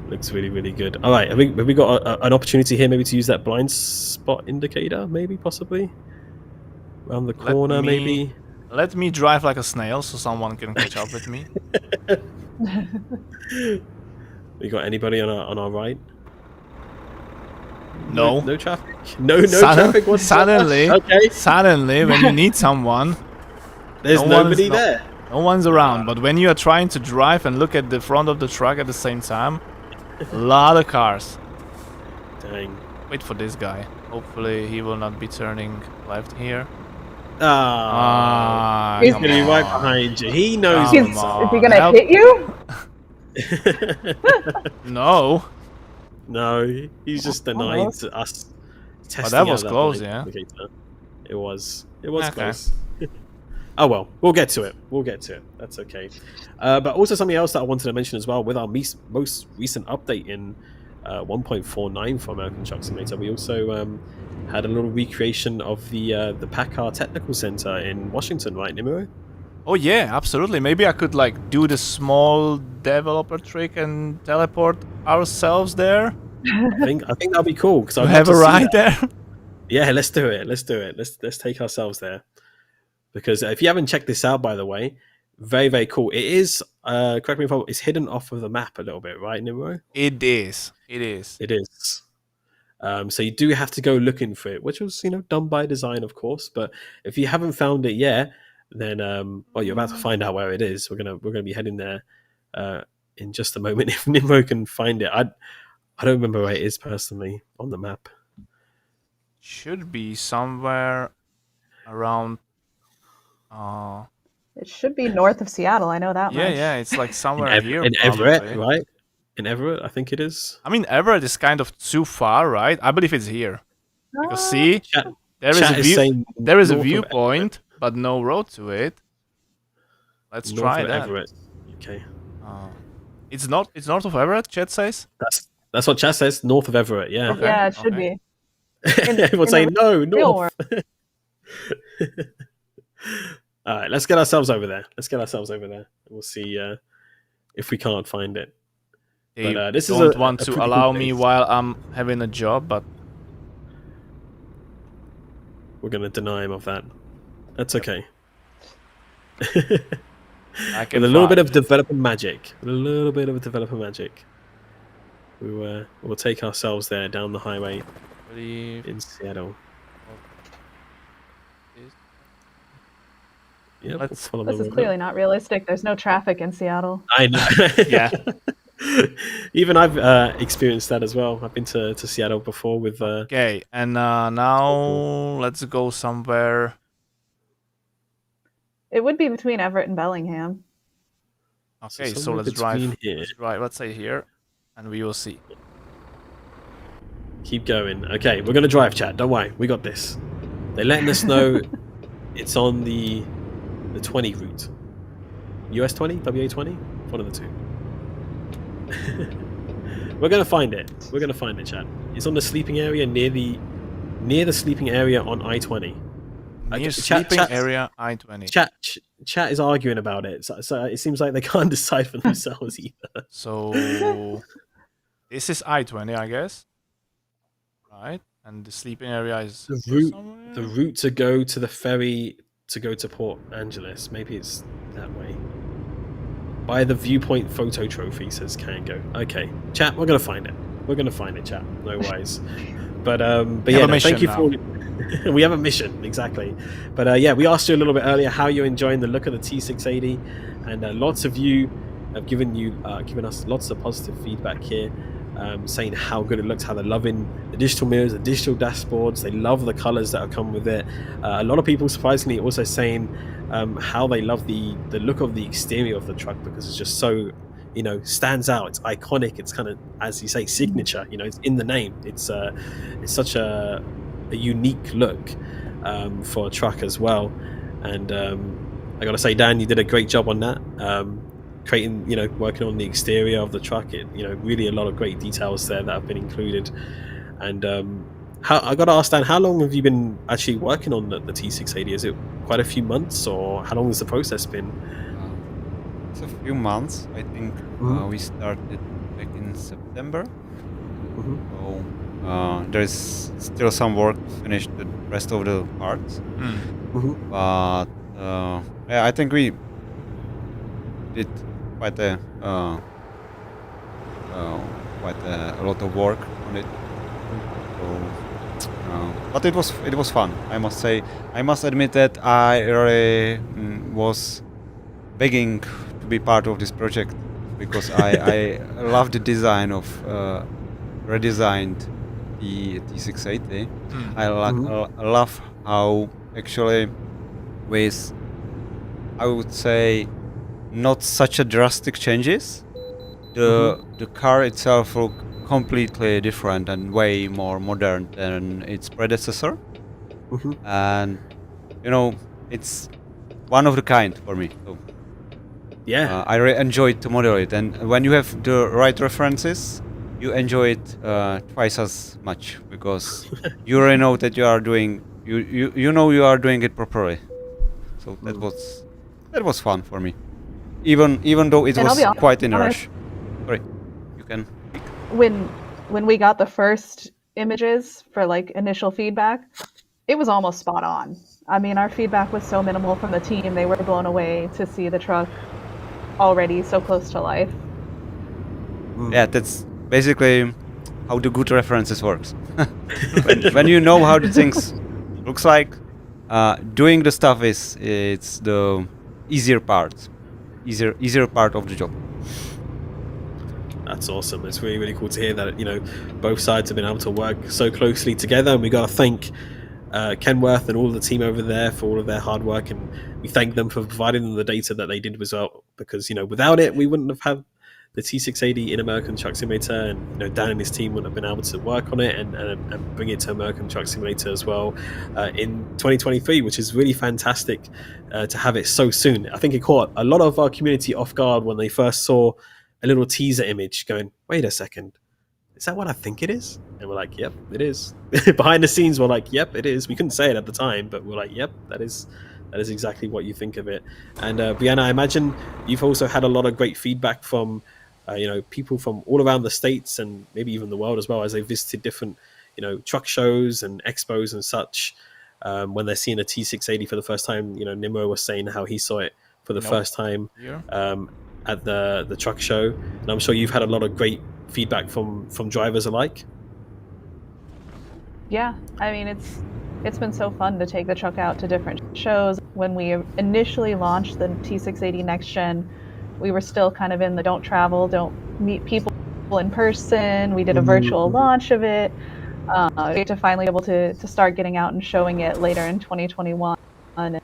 Looks really, really good. All right, have we got an opportunity here maybe to use that blind spot indicator, maybe, possibly? Around the corner, maybe? Let me drive like a snail so someone can catch up with me. We got anybody on our right? No. No traffic? No traffic whatsoever? Suddenly, when you need someone, there's nobody there. No one's around, but when you are trying to drive and look at the front of the truck at the same time, a lot of cars. Dang. Wait for this guy. Hopefully he will not be turning left here. He's gonna be right behind you. He knows. Is he gonna hit you? No. No, he's just denied us testing. Oh, that was close, yeah. It was close. Oh well, we'll get to it. That's okay. But also something else that I wanted to mention as well, with our most recent update in 1.49 for American Truck Simulator, we also had a little recreation of the PACCAR Technical Center in Washington, right, Nemiro? Oh yeah, absolutely. Maybe I could like do the small developer trick and teleport ourselves there. I think that'd be cool, because I have a ride there. Yeah, let's do it. Let's take ourselves there, because if you haven't checked this out, by the way, very, very cool. It is. Correct me if I'm wrong, it's hidden off of the map a little bit, right, Nemiro? It is. So you do have to go looking for it, which was, you know, done by design, of course. But if you haven't found it yet, then well, you're about to find out where it is. We're gonna be heading there in just a moment. If Nimro can find it, I don't remember where it is personally on the map. Should be somewhere around. It should be north of Seattle. I know that much. Yeah, it's like somewhere here. In Everett, right? In Everett, I think it is. I mean, Everett is kind of too far, right? I believe it's here. Because see, there is a viewpoint, but no road to it. Let's try that. Everett. Okay. It's north of Everett, Chet says? That's what Chet says, north of Everett, yeah. Okay. Yeah, it should be. Everyone's saying no, north. All right, let's get ourselves over there. We'll see if we can't find it. They this don't want to allow me while I'm having a job, but we're going to deny him of that. That's okay. With a little bit of developer magic. We'll take ourselves there down the highway in Seattle. Yeah, this is clearly not realistic. There's no traffic in Seattle. I know. Yeah. Even I've experienced that as well. I've been to Seattle before with. Okay, and now let's go somewhere. It would be between Everett and Bellingham. Okay, so let's drive. Let's say here, and we will see. Keep going. Okay, we're gonna drive, chat. Don't worry, we got this. They're letting us know It's on the 20 route. US 20, WA 20, one of the two. We're gonna find it. We're gonna find it, chat. It's on the sleeping area near the sleeping area on I-20. Near sleeping area I-20. Chat is arguing about it, so it seems like they can't decide for themselves either. So this is I-20, I guess, right? And the sleeping area is the route to go to the ferry to go to Port Angeles. Maybe it's that way. By the viewpoint photo trophy, says Kango. Okay, chat, we're gonna find it. We're gonna find it, chat. No worries. But yeah, no, thank you for. We have a mission, exactly. But yeah, we asked you a little bit earlier how you're enjoying the look of the T680, and lots of you have given us lots of positive feedback here, saying how good it looks, how they're loving the digital mirrors, the digital dashboards. They love the colors that have come with it. A lot of people, surprisingly, also saying how they love the look of the exterior of the truck, because it's just so, stands out. It's iconic. It's kind of, as you say, signature. It's in the name. It's such a unique look for a truck as well. And I gotta say, Dan, you did a great job on that. Creating, working on the exterior of the truck. It, really a lot of great details there that have been included. And I gotta ask Dan, how long have you been actually working on the T680? Is it quite a few months, or how long has the process been? It's a few months. I think we started back in September. So there's still some work to finish the rest of the parts. But yeah, I think we did quite a lot of work on it. So, but it was fun, I must say. I must admit that I really was begging to be part of this project, because I love the design of redesigned the T680. I love how actually, with, I would say, not such a drastic changes, the car itself look completely different and way more modern than its predecessor. And it's one of the kind for me. So yeah, I really enjoyed to model it, and when you have the right references, you enjoy it twice as much, because you already know that you are doing you are doing it properly. So that was fun for me, even though it was quite in a rush. Sorry, you can. When we got the first images for initial feedback, it was almost spot on. I mean, our feedback was so minimal from the team; they were blown away to see the truck already so close to life. Yeah, that's basically how the good references works. when you know how the things looks like, doing the stuff it's the easier part of the job. That's awesome. It's really, really cool to hear that, both sides have been able to work so closely together. And we got to thank Kenworth and all of the team over there for all of their hard work. And we thank them for providing them the data that they did as well. Because, without it, we wouldn't have had the T680 in American Truck Simulator. And, Dan and his team wouldn't have been able to work on it and bring it to American Truck Simulator as well in 2023, which is really fantastic to have it so soon. I think it caught a lot of our community off guard when they first saw a little teaser image going, wait a second, is that what I think it is? And we're like, yep, it is. Behind the scenes, we're like, yep, it is. We couldn't say it at the time, but we're like, yep, that is exactly what you think of it. And Brianna, I imagine you've also had a lot of great feedback from people from all around the States and maybe even the world as well, as they visited different truck shows and expos and such, when they're seeing a T680 for the first time. Nemiro was saying how he saw it for the first time at the truck show, and I'm sure you've had a lot of great feedback from drivers alike. Yeah, I mean, it's been so fun to take the truck out to different shows. When we initially launched the T680 Next Gen, we were still kind of in the don't travel, don't meet people in person. We did a virtual launch of it. To finally be able to start getting out and showing it later in 2021. And,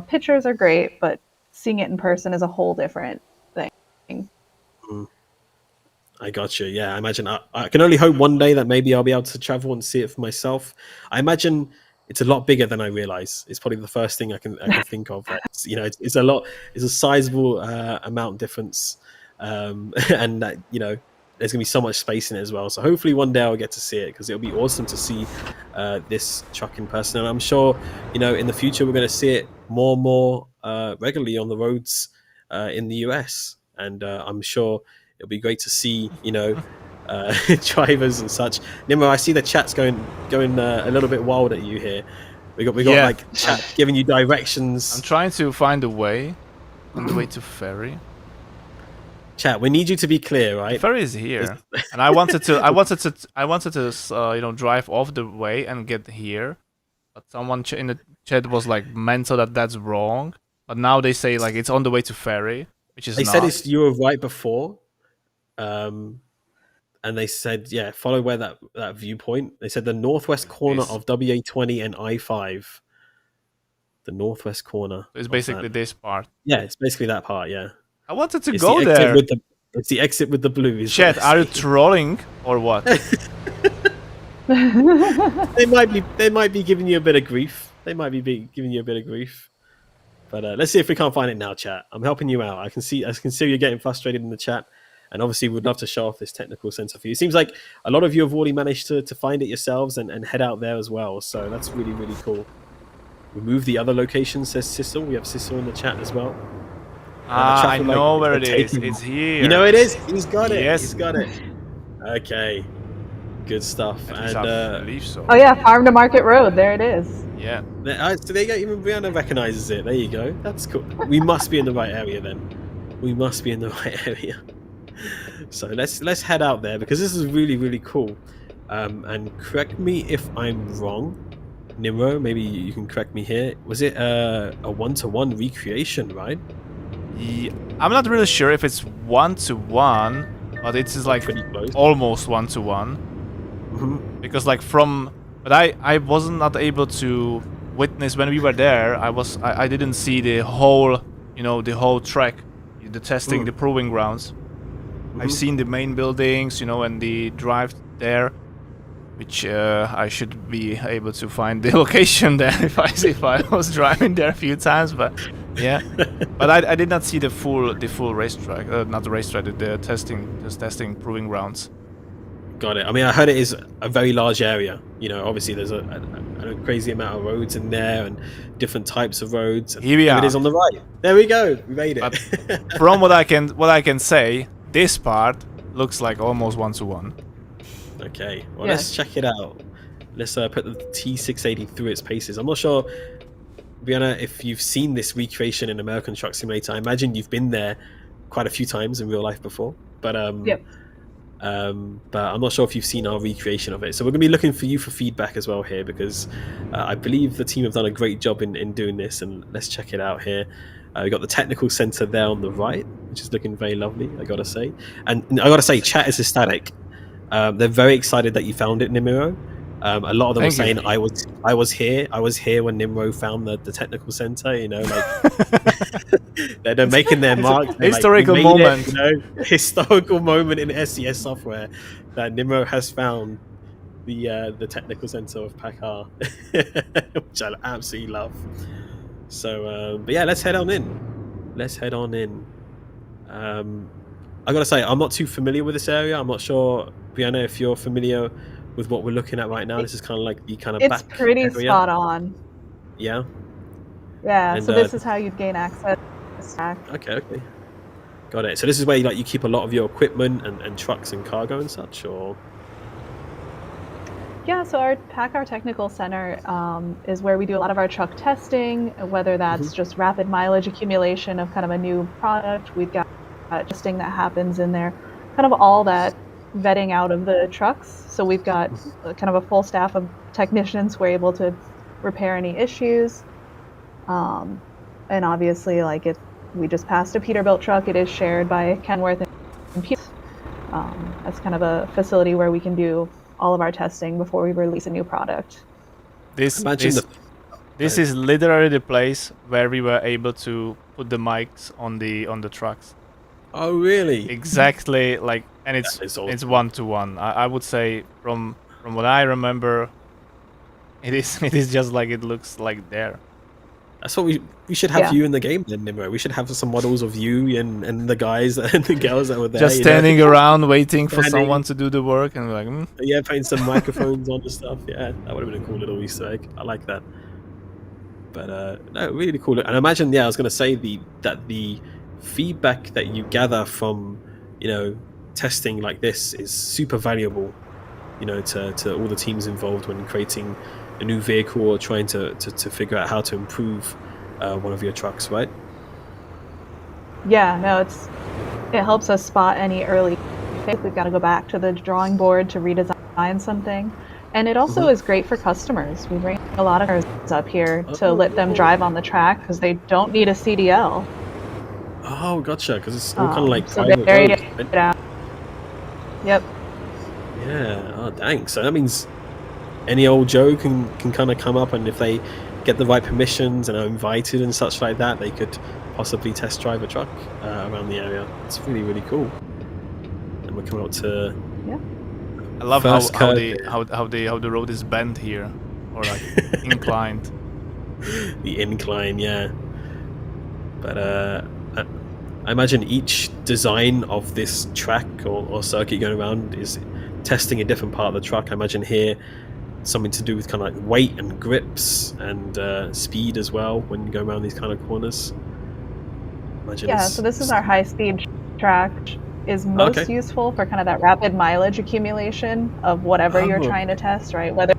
pictures are great, but seeing it in person is a whole different thing. I got you. Yeah, I imagine I can only hope one day that maybe I'll be able to travel and see it for myself. I imagine it's a lot bigger than I realize. It's probably the first thing I can think of. It's, you know, it's a lot. It's a sizable amount difference, and that, you know, there's gonna be so much space in it as well. So hopefully one day I'll get to see it, because it'll be awesome to see this truck in person. And I'm sure, you know, in the future we're going to see it more and more regularly on the roads in the US. And I'm sure it'll be great to see, you know, drivers and such. Nimro, I see the chat's going a little bit wild at you here. We got like chat giving you directions. I'm trying to find a way on the way to ferry. Chat, we need you to be clear, right? The ferry is here, and I wanted to you know, drive off the way and get here, but someone in the chat was like mental that that's wrong. But now they say like it's on the way to ferry, which is they not. said you were right before, and they said follow where that viewpoint. They said the northwest corner of WA20 and I5. The northwest corner. It's basically this part. Yeah, it's basically that part. Yeah. I wanted to go there. It's the exit with the blue. Chat, are you trolling or what? They might be giving you a bit of grief. Giving you a bit of grief. But let's see if we can't find it now, chat. I'm helping you out. I can see you're getting frustrated in the chat, and obviously we'd love to show off this technical center for you. It seems like a lot of you have already managed to find it yourselves and head out there as well. So that's really, really cool. Remove the other location, says Sissel. We have Sissel in the chat as well. I know where it is. It's here. You know it is? He's got it. Yes. He's got it. Okay. Good stuff. And I believe so. Oh yeah, Farm to Market Road. There it is. Yeah. So there you go. Even Brianna recognizes it. There you go. That's cool. We must be in the right area then. We must be in the right area. So let's head out there, because this is really, really cool. And correct me if I'm wrong, Nemiro. Maybe you can correct me here. Was it a 1-to-1 recreation, right? Yeah, I'm not really sure if it's 1-to-1, but it is like almost 1-to-1. Mm-hmm. Because like but I wasn't not able to witness when we were there. I didn't see the whole, you know, the whole track, the testing, the proving grounds. I've seen the main buildings, you know, and the drive there, which I should be able to find the location there if I was driving there a few times, but. Yeah, but I did not see the full racetrack, not the racetrack, the testing proving grounds. Got it. I mean, I heard it is a very large area. You know, obviously there's a crazy amount of roads in there and different types of roads. And here we are. It is on the right. There we go. We made it. But from what I can say, this part looks like almost 1-to-1. Okay. Well, let's check it out. Let's put the T680 through its paces. I'm not sure, Brianna, if you've seen this recreation in American Truck Simulator. I imagine you've been there quite a few times in real life before, but but I'm not sure if you've seen our recreation of it. So we're going to be looking for you for feedback as well here, because I believe the team have done a great job in doing this. And let's check it out here. We've got the technical center there on the right, which is looking very lovely, I gotta say. And I gotta say, chat is ecstatic. They're very excited that you found it, Nemiro. A lot of them were saying, I was here when Nemiro found the technical center, you know, like they're making their mark. Historical moment. You know, historical moment in SES software that Nemiro has found the technical center of PACCAR, which I absolutely love. So, but yeah, let's head on in. I gotta say, I'm not too familiar with this area. I'm not sure, Brianna, if you're familiar with what we're looking at right now. This is kind of like the kind of it's pretty area. Spot on. Yeah. Yeah. And, so this is how you'd gain access. Okay. Got it. So this is where you keep a lot of your equipment and trucks and cargo and such, or? Yeah, so our PACCAR Technical Center is where we do a lot of our truck testing, whether that's just rapid mileage accumulation of kind of a new product. We've got testing that happens in there, kind of all that vetting out of the trucks. So we've got kind of a full staff of technicians who are able to repair any issues. And obviously, we just passed a Peterbilt truck. It is shared by Kenworth and Peter. That's kind of a facility where we can do all of our testing before we release a new product. This is literally the place where we were able to put the mics on the trucks. Oh, really? Exactly, it's 1-to-1. I would say from what I remember, It is. It is just like it looks like there. That's what we should have you in the game then, Nemiro. We should have some models of you and the guys and the girls that were there. Just standing around waiting for someone to do the work and like, yeah, putting some microphones on and stuff. Yeah, that would have been a cool little Easter egg. I like that. But no, really cool. And I imagine, I was going to say that the feedback that you gather from, testing like this is super valuable, to all the teams involved when creating a new vehicle or trying to figure out how to improve one of your trucks, right? Yeah, no, it helps us spot any early things. We've got to go back to the drawing board to redesign something. And it also is great for customers. We bring a lot of cars up here to let them drive on the track because they don't need a CDL. Oh, gotcha, because it's all kind of like so private they're ready roads, to right? get out. Yep. Yeah, oh dang. So that means any old Joe can kind of come up, and if they get the right permissions and are invited and such like that, they could possibly test drive a truck around the area. It's really, really cool. And we're coming up to I love how the road is bent here, or like inclined. The incline, yeah. But I imagine each design of this track or circuit going around is testing a different part of the truck. I imagine here something to do with kind of like weight and grips and speed as well when you go around these kind of corners. So this is our high-speed track, which is most useful for kind of that rapid mileage accumulation of whatever you're trying to test, right? Whether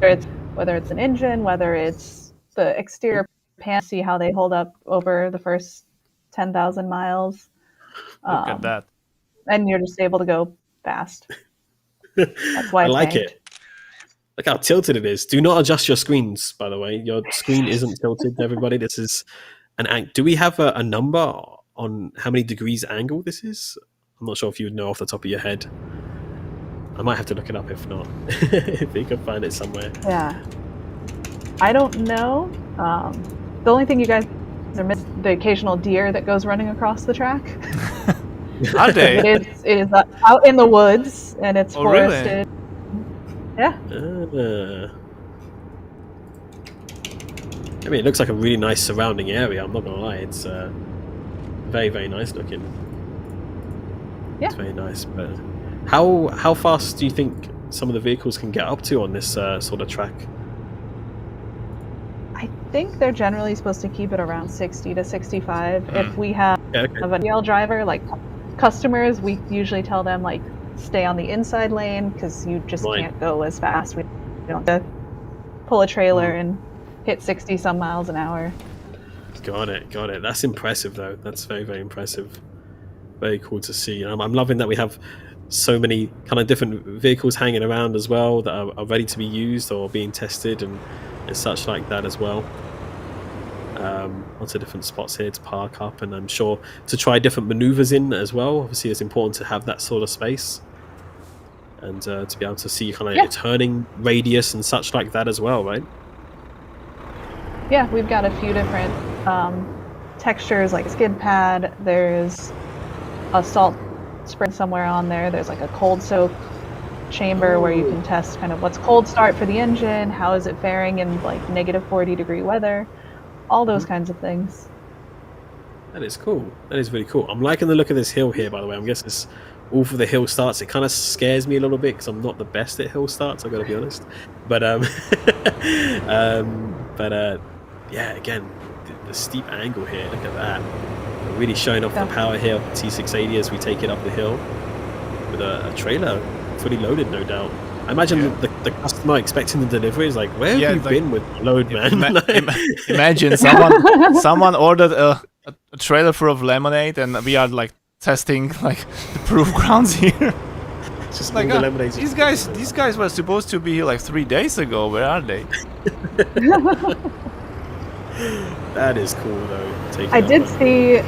it's an engine, whether it's the exterior panels, see how they hold up over the first 10,000 miles. Look at that. And you're just able to go fast. That's why I like it. Look how tilted it is. Do not adjust your screens, by the way. Your screen isn't tilted, everybody. This is an angle. Do we have a number on how many degrees angle this is? I'm not sure if you would know off the top of your head. I might have to look it up if not. If you can find it somewhere. Yeah. I don't know. The only thing you guys are missing, the occasional deer that goes running across the track. Are they? It is out in the woods, and it's forested. Really? Yeah. I mean, it looks like a really nice surrounding area. I'm not gonna lie, it's very, very nice looking. Yeah, it's very nice. But how fast do you think some of the vehicles can get up to on this sort of track? I think they're generally supposed to keep it around 60 to 65. If we have a DL driver, like customers, we usually tell them like stay on the inside lane because you just can't go as fast. We don't have to pull a trailer and hit 60 some miles an hour. Got it. That's impressive though. That's very, very impressive. Very cool to see. I'm loving that we have so many kind of different vehicles hanging around as well that are ready to be used or being tested and such like that as well. Lots of different spots here to park up, and I'm sure to try different maneuvers in as well. Obviously it's important to have that sort of space and to be able to see kind of a turning radius and such like that as well, right? Yeah, we've got a few different textures like skid pad. There's a salt spring somewhere on there. There's like a cold soak chamber where you can test kind of what's cold start for the engine, how is it faring in like negative 40-degree weather, all those kinds of things. That is cool. That is really cool. I'm liking the look of this hill here, by the way. I'm guessing it's all for the hill starts. It kind of scares me a little bit because I'm not the best at hill starts, I've got to be honest. But yeah, again, the steep angle here, look at that. We're really showing off the power here of the T680 as we take it up the hill with a trailer fully loaded, no doubt. I imagine the customer expecting the delivery is like, where have you been with the load, man? Imagine someone ordered a trailer full of lemonade, and we are like testing like the proof grounds here. Just like these guys were supposed to be here like 3 days ago. Where are they? That is cool though. I did see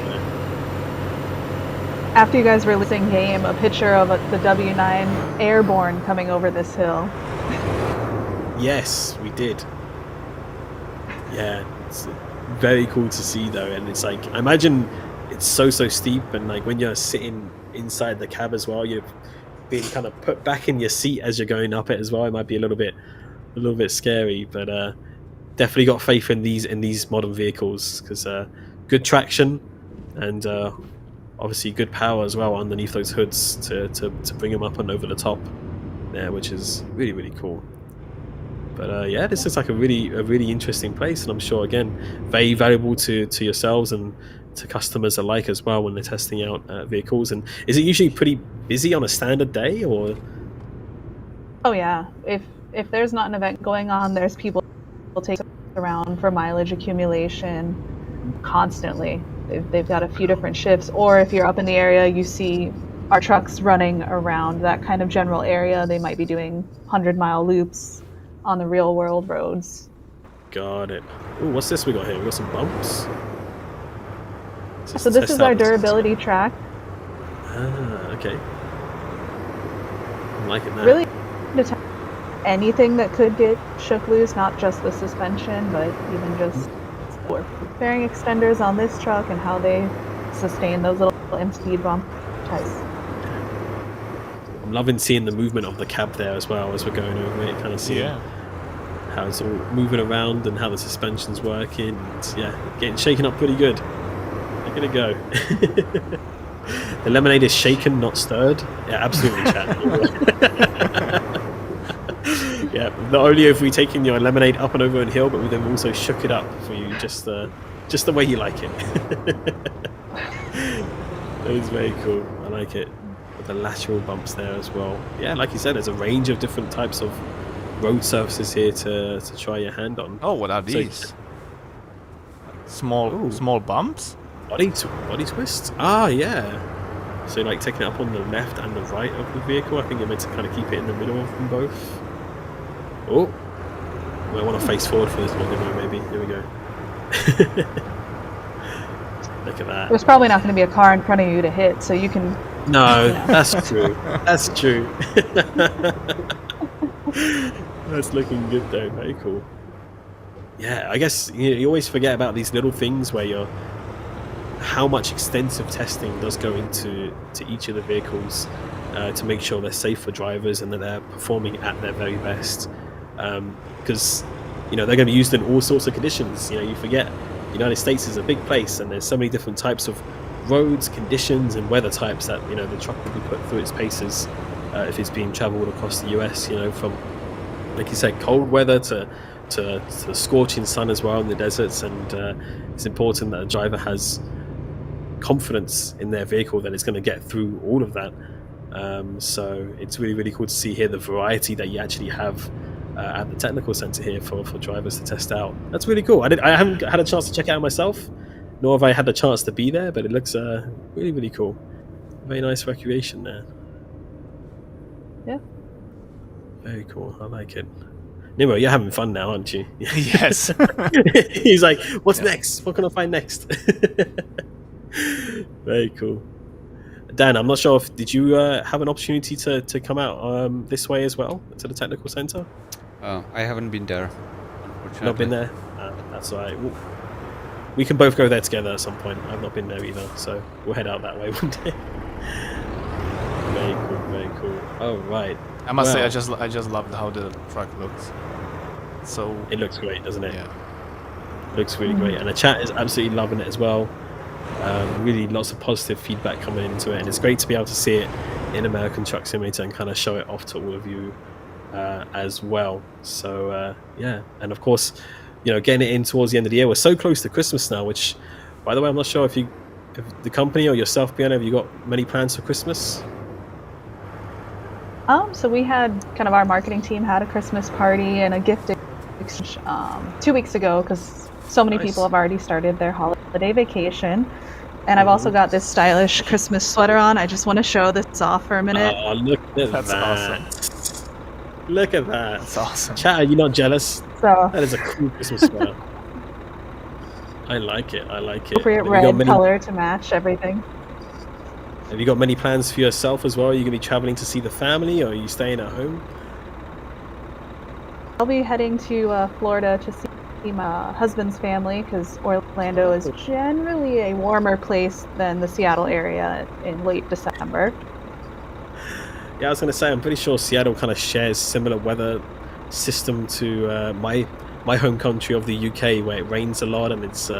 after you guys were releasing game a picture of the W9 airborne coming over this hill. Yes, we did. Yeah, it's very cool to see though, and it's like I imagine it's so steep, and like when you're sitting inside the cab as well, you're being kind of put back in your seat as you're going up it as well. It might be a little bit little bit scary, but definitely got faith in these modern vehicles because good traction and obviously good power as well underneath those hoods to bring them up and over the top there, which is really, really cool. But yeah, this is like a really interesting place, and I'm sure again very valuable to yourselves and to customers alike as well when they're testing out vehicles. And is it usually pretty busy on a standard day, or? Oh yeah, if there's not an event going on, there's people take around for mileage accumulation constantly. They've got a few different shifts, or if you're up in the area, you see our trucks running around that kind of general area. They might be doing 100-mile loops on the real world roads. Got it. Ooh, what's this we got here? We got some bumps. So this is our durability track. Ah, okay. I'm liking that. Really detect anything that could get shook loose, not just the suspension, but even just bearing extenders on this truck and how they sustain those little in-speed bump types. I'm loving seeing the movement of the cab there as well as we're going over it, kind of seeing how it's all moving around and how the suspension's working. And, yeah, getting shaken up pretty good. Look at it go. The lemonade is shaken, not stirred. Yeah, absolutely, chat. Yeah, not only have we taken your lemonade up and over a hill, but we've also shook it up for you just the way you like it. That is very cool. I like it. With the lateral bumps there as well. Yeah, like you said, there's a range of different types of road surfaces here to try your hand on. Oh, what are these? Small bumps? Body twists? Ah, yeah. So like taking it up on the left and the right of the vehicle. I think you're meant to kind of keep it in the middle of them both. Oh, I want to face forward for this one, maybe. Here we go. Look at that. There's probably not going to be a car in front of you to hit, so you can. No, that's true. That's true. That's looking good though. Very cool. Yeah, I guess you always forget about these little things where how much extensive testing does go into each of the vehicles to make sure they're safe for drivers and that they're performing at their very best. Because they're going to be used in all sorts of conditions. You forget the United States is a big place, and there's so many different types of roads, conditions, and weather types that the truck will be put through its paces if it's being travelled across the US. From, like you said, cold weather to scorching sun as well in the deserts, and it's important that a driver has confidence in their vehicle that it's going to get through all of that. So it's really, really cool to see here the variety that you actually have at the technical center here for drivers to test out. That's really cool. I haven't had a chance to check it out myself, nor have I had the chance to be there, but it looks really, really cool. Very nice recreation there. Yeah. Very cool. I like it. Nemo, you're having fun now, aren't you? Yes. He's like, what's next? What can I find next? Very cool. Dan, I'm not sure did you have an opportunity to come out this way as well to the technical center? I haven't been there, unfortunately. Not been there? That's all right. We can both go there together at some point. I've not been there either, so we'll head out that way one day. Very cool, very cool. Oh, right. I must say, I just loved how the truck looks. So it looks great, doesn't it? Yeah. It looks really great, and the chat is absolutely loving it as well. Really lots of positive feedback coming into it, and it's great to be able to see it in American Truck Simulator and kind of show it off to all of you as well. So yeah, and of course, getting it in towards the end of the year. We're so close to Christmas now, which, by the way, I'm not sure if the company or yourself, Bianca, have you got many plans for Christmas? So we had our marketing team had a Christmas party and a gift exchange 2 weeks ago, because so many people have already started their holiday vacation. And I've also got this stylish Christmas sweater on. I just want to show this off for a minute. Oh, look at that. That's awesome. Look at that. That's awesome. Chat, are you not jealous? So that is a cool Christmas sweater. I like it. I like it. Appropriate red color to match everything. Have you got many plans for yourself as well? Are you going to be traveling to see the family, or are you staying at home? I'll be heading to Florida to see my husband's family, because Orlando is generally a warmer place than the Seattle area in late December. Yeah, I was going to say, I'm pretty sure Seattle kind of shares similar weather system to my home country of the UK, where it rains a lot and it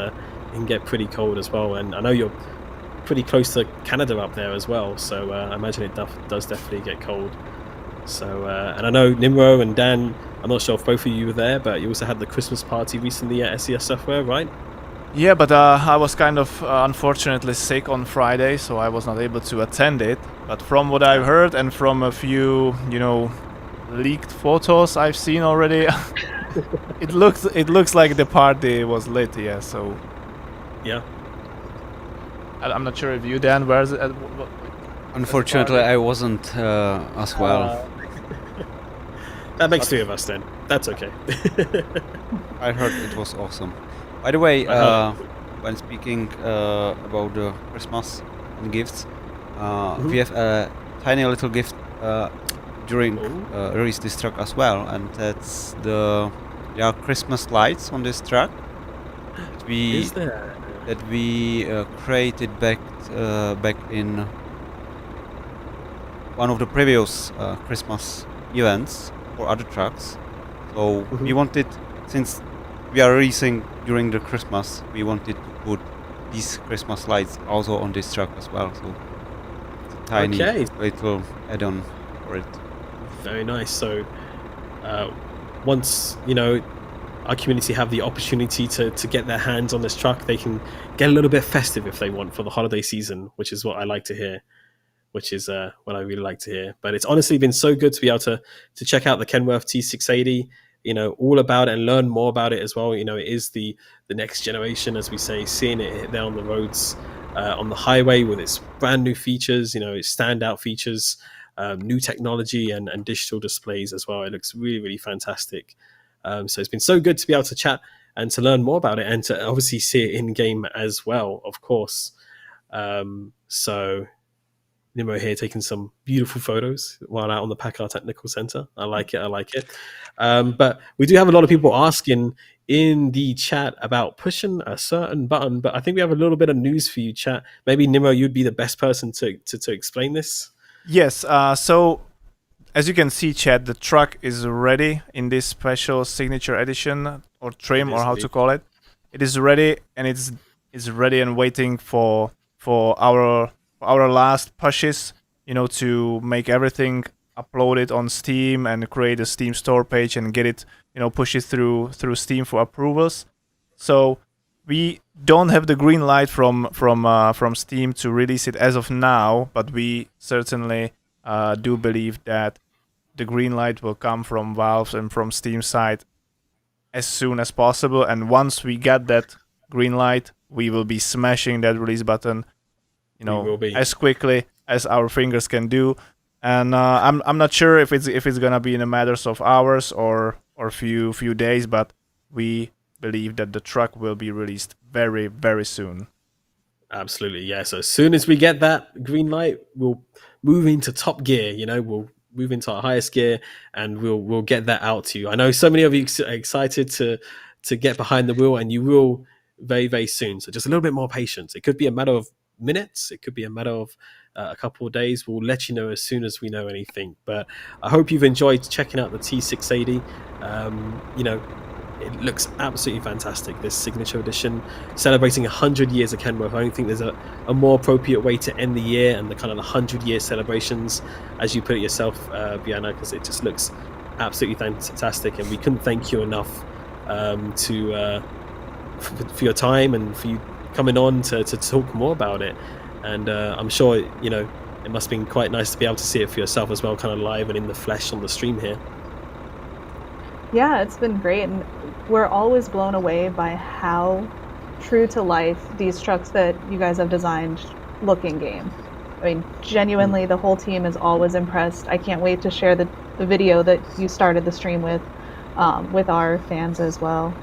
can get pretty cold as well. And I know you're pretty close to Canada up there as well, so I imagine it does definitely get cold. So and I know Nemiro and Dan, I'm not sure if both of you were there, but you also had the Christmas party recently at SES Software, right? Yeah, but I was kind of unfortunately sick on Friday, so I was not able to attend it. But from what I've heard and from a few, leaked photos I've seen already, it looks like the party was lit. Yeah, so yeah. I'm not sure if you, Dan, where's it? Unfortunately, I wasn't as well. That makes three of us then. That's okay. I heard it was awesome. By the way, when speaking about the Christmas and gifts, we have a tiny little gift during release this truck as well, and that's the Christmas lights on this truck that we created back in one of the previous Christmas events for other trucks. So we wanted, since we are releasing during the Christmas, we wanted to put these Christmas lights also on this truck as well. So it's a tiny little add-on for it. Very nice. So once our community have the opportunity to get their hands on this truck, they can get a little bit festive if they want for the holiday season, which is what I like to hear. Which is what I really like to hear. But it's honestly been so good to be able to check out the Kenworth T680, all about it and learn more about it as well. It is the next generation, as we say, seeing it hit there on the roads, on the highway with its brand new features, its standout features, new technology and digital displays as well. It looks really, really fantastic. So it's been so good to be able to chat and to learn more about it and to obviously see it in game as well, of course. So Nemiro here taking some beautiful photos while out on the Packard Technical Center. I like it. But we do have a lot of people asking in the chat about pushing a certain button, but I think we have a little bit of news for you, chat. Maybe Nemiro, you'd be the best person to explain this. Yes, so as you can see, chat, the truck is ready in this special signature edition or trim or how to call it. It is ready, and it's ready and waiting for our last pushes, to make everything uploaded on Steam and create a Steam store page and get it, push it through Steam for approvals. So we don't have the green light from Steam to release it as of now, but we certainly do believe that the green light will come from Valve and from Steam side as soon as possible. And once we get that green light, we will be smashing that release button as quickly as our fingers can do, and I'm not sure if it's gonna be in a matter of hours or few days, but we believe that the truck will be released very, very soon. Absolutely, yeah. So as soon as we get that green light, we'll move into top gear. We'll move into our highest gear, and we'll get that out to you. I know so many of you are excited to get behind the wheel, and you will very, very soon. So just a little bit more patience. It could be a matter of minutes, it could be a matter of a couple of days. We'll let you know as soon as we know anything. But I hope you've enjoyed checking out the T680. It looks absolutely fantastic, this signature edition, celebrating 100 years of Kenworth. I don't think there's a more appropriate way to end the year and the kind of the 100-year celebrations, as you put it yourself, Biana, because it just looks absolutely fantastic, and we couldn't thank you enough for your time and for you coming on to talk more about it. And I'm sure it must have been quite nice to be able to see it for yourself as well, kind of live and in the flesh on the stream here. Yeah, it's been great, and we're always blown away by how true to life these trucks that you guys have designed look in game. I mean, genuinely, the whole team is always impressed. I can't wait to share the video that you started the stream with our fans as well.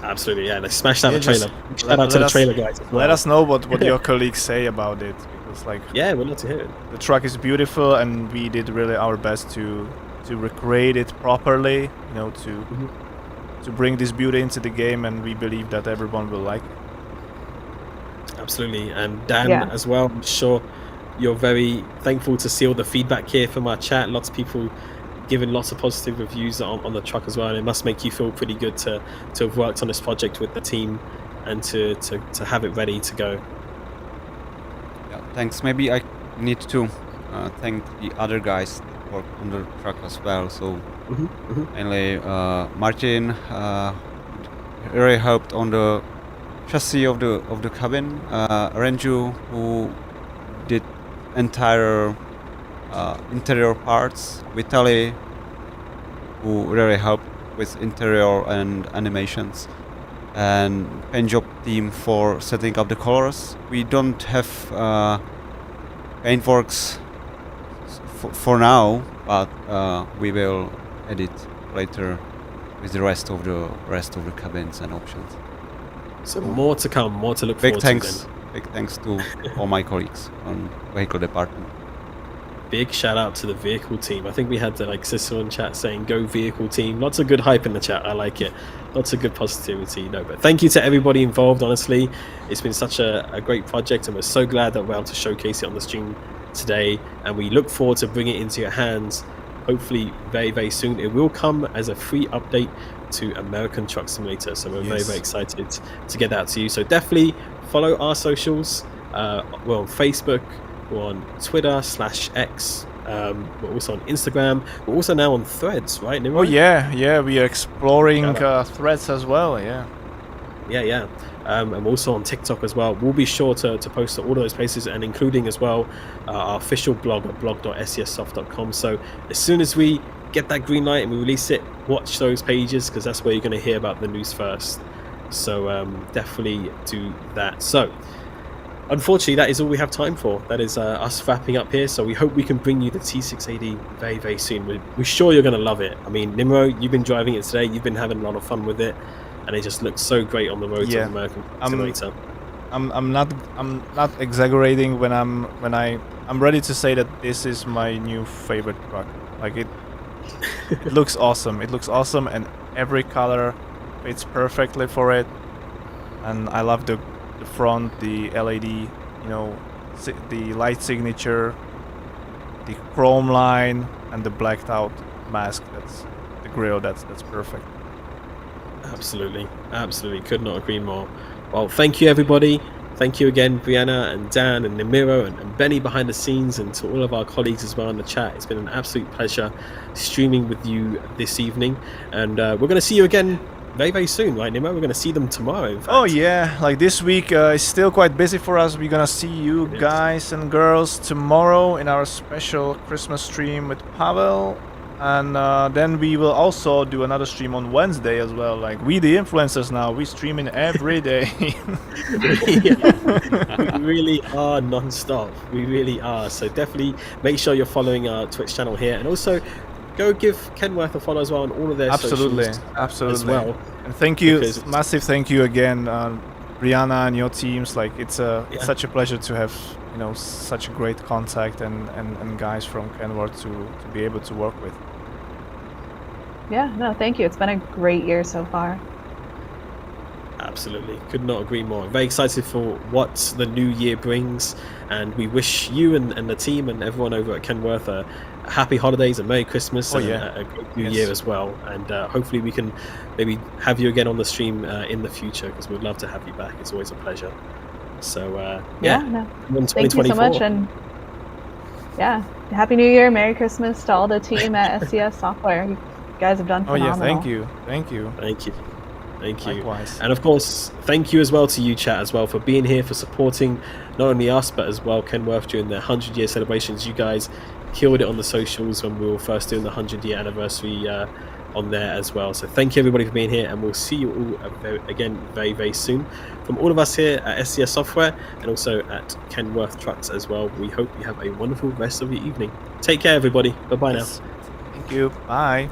Absolutely, yeah. They smashed out the trailer. Shout out to the trailer guys as well. Let us know what your colleagues say about it, because yeah, we'd love to hear it. The truck is beautiful, and we did really our best to recreate it properly, to bring this beauty into the game, and we believe that everyone will like it. Absolutely, and Dan as well. I'm sure you're very thankful to see all the feedback here from our chat. Lots of people given lots of positive reviews on the truck as well, and it must make you feel pretty good to have worked on this project with the team and to have it ready to go. Yeah, thanks. Maybe I need to thank the other guys that worked on the truck as well. So mainly Martin really helped on the chassis of the cabin. Renju, who did entire interior parts. Vitali, who really helped with interior and animations, and paint job team for setting up the colors. We don't have paintworks for now, but we will edit later with the rest of the cabins and options. So more to come, more to look forward to. Big thanks to all my colleagues on vehicle department. Big shout out to the vehicle team. I think we had like Cecil in chat saying go vehicle team. Lots of good hype in the chat. I like it. Lots of good positivity. No, but thank you to everybody involved. Honestly, it's been such a great project, and we're so glad that we're able to showcase it on the stream today, and we look forward to bringing it into your hands hopefully very, very soon. It will come as a free update to American Truck Simulator, so we're very, very excited to get that to you. So definitely follow our socials. We're on Facebook, we're on Twitter /X, we're also on Instagram, we're also now on Threads, right, Nemiro? Oh yeah, we are exploring Threads as well. And also on TikTok as well. We'll be sure to post to all of those places, and including as well our official blog at blog.scsoft.com. So as soon as we get that green light and we release it, watch those pages, because that's where you're going to hear about the news first. So definitely do that. So unfortunately, that is all we have time for. That is us wrapping up here. So we hope we can bring you the T680 very, very soon. We're sure you're going to love it. I mean, Nemiro, you've been driving it today. You've been having a lot of fun with it, and it just looks so great on the road to American Simulator. I'm not exaggerating when I'm ready to say that this is my new favorite truck. Like it looks awesome. It looks awesome, and every color fits perfectly for it. And I love the front, the LED, the light signature, the chrome line, and the blacked out mask. That's the grille. That's perfect. Absolutely, could not agree more. Well, thank you everybody. Thank you again, Brianna and Dan and Nemiro and Benny behind the scenes, and to all of our colleagues as well in the chat. It's been an absolute pleasure streaming with you this evening, and we're going to see you again very, very soon, right, Nemiro? We're going to see them tomorrow, in fact. Oh yeah, like this week is still quite busy for us. We're going to see you guys and girls tomorrow in our special Christmas stream with Pavel. And then we will also do another stream on Wednesday as well. Like we the influencers now, we streaming every day. We really are non-stop. We really are. So definitely make sure you're following our Twitch channel here, and also go give Kenworth a follow as well on all of their socials as well. And thank you, massive thank you again, Brianna and your teams. Like it's such a pleasure to have such a great contact and guys from Kenworth to be able to work with. Yeah, no, thank you. It's been a great year so far. Absolutely, could not agree more. Very excited for what the new year brings, and we wish you and the team and everyone over at Kenworth a happy holidays, a Merry Christmas, and a great new year as well. And hopefully we can maybe have you again on the stream in the future, because we'd love to have you back. It's always a pleasure. So thank you so much, and Happy New Year, Merry Christmas to all the team at SCS Software. You guys have done phenomenal. Thank you. Likewise. And of course, thank you as well to you, chat, as well, for being here, for supporting not only us but as well Kenworth during their 100-year celebrations. You guys killed it on the socials when we were first doing the 100-year anniversary on there as well. So thank you everybody for being here, and we'll see you all again very, very soon. From all of us here at SCS Software and also at Kenworth Trucks as well, we hope you have a wonderful rest of your evening. Take care everybody. Bye-bye now. Thank you. Bye.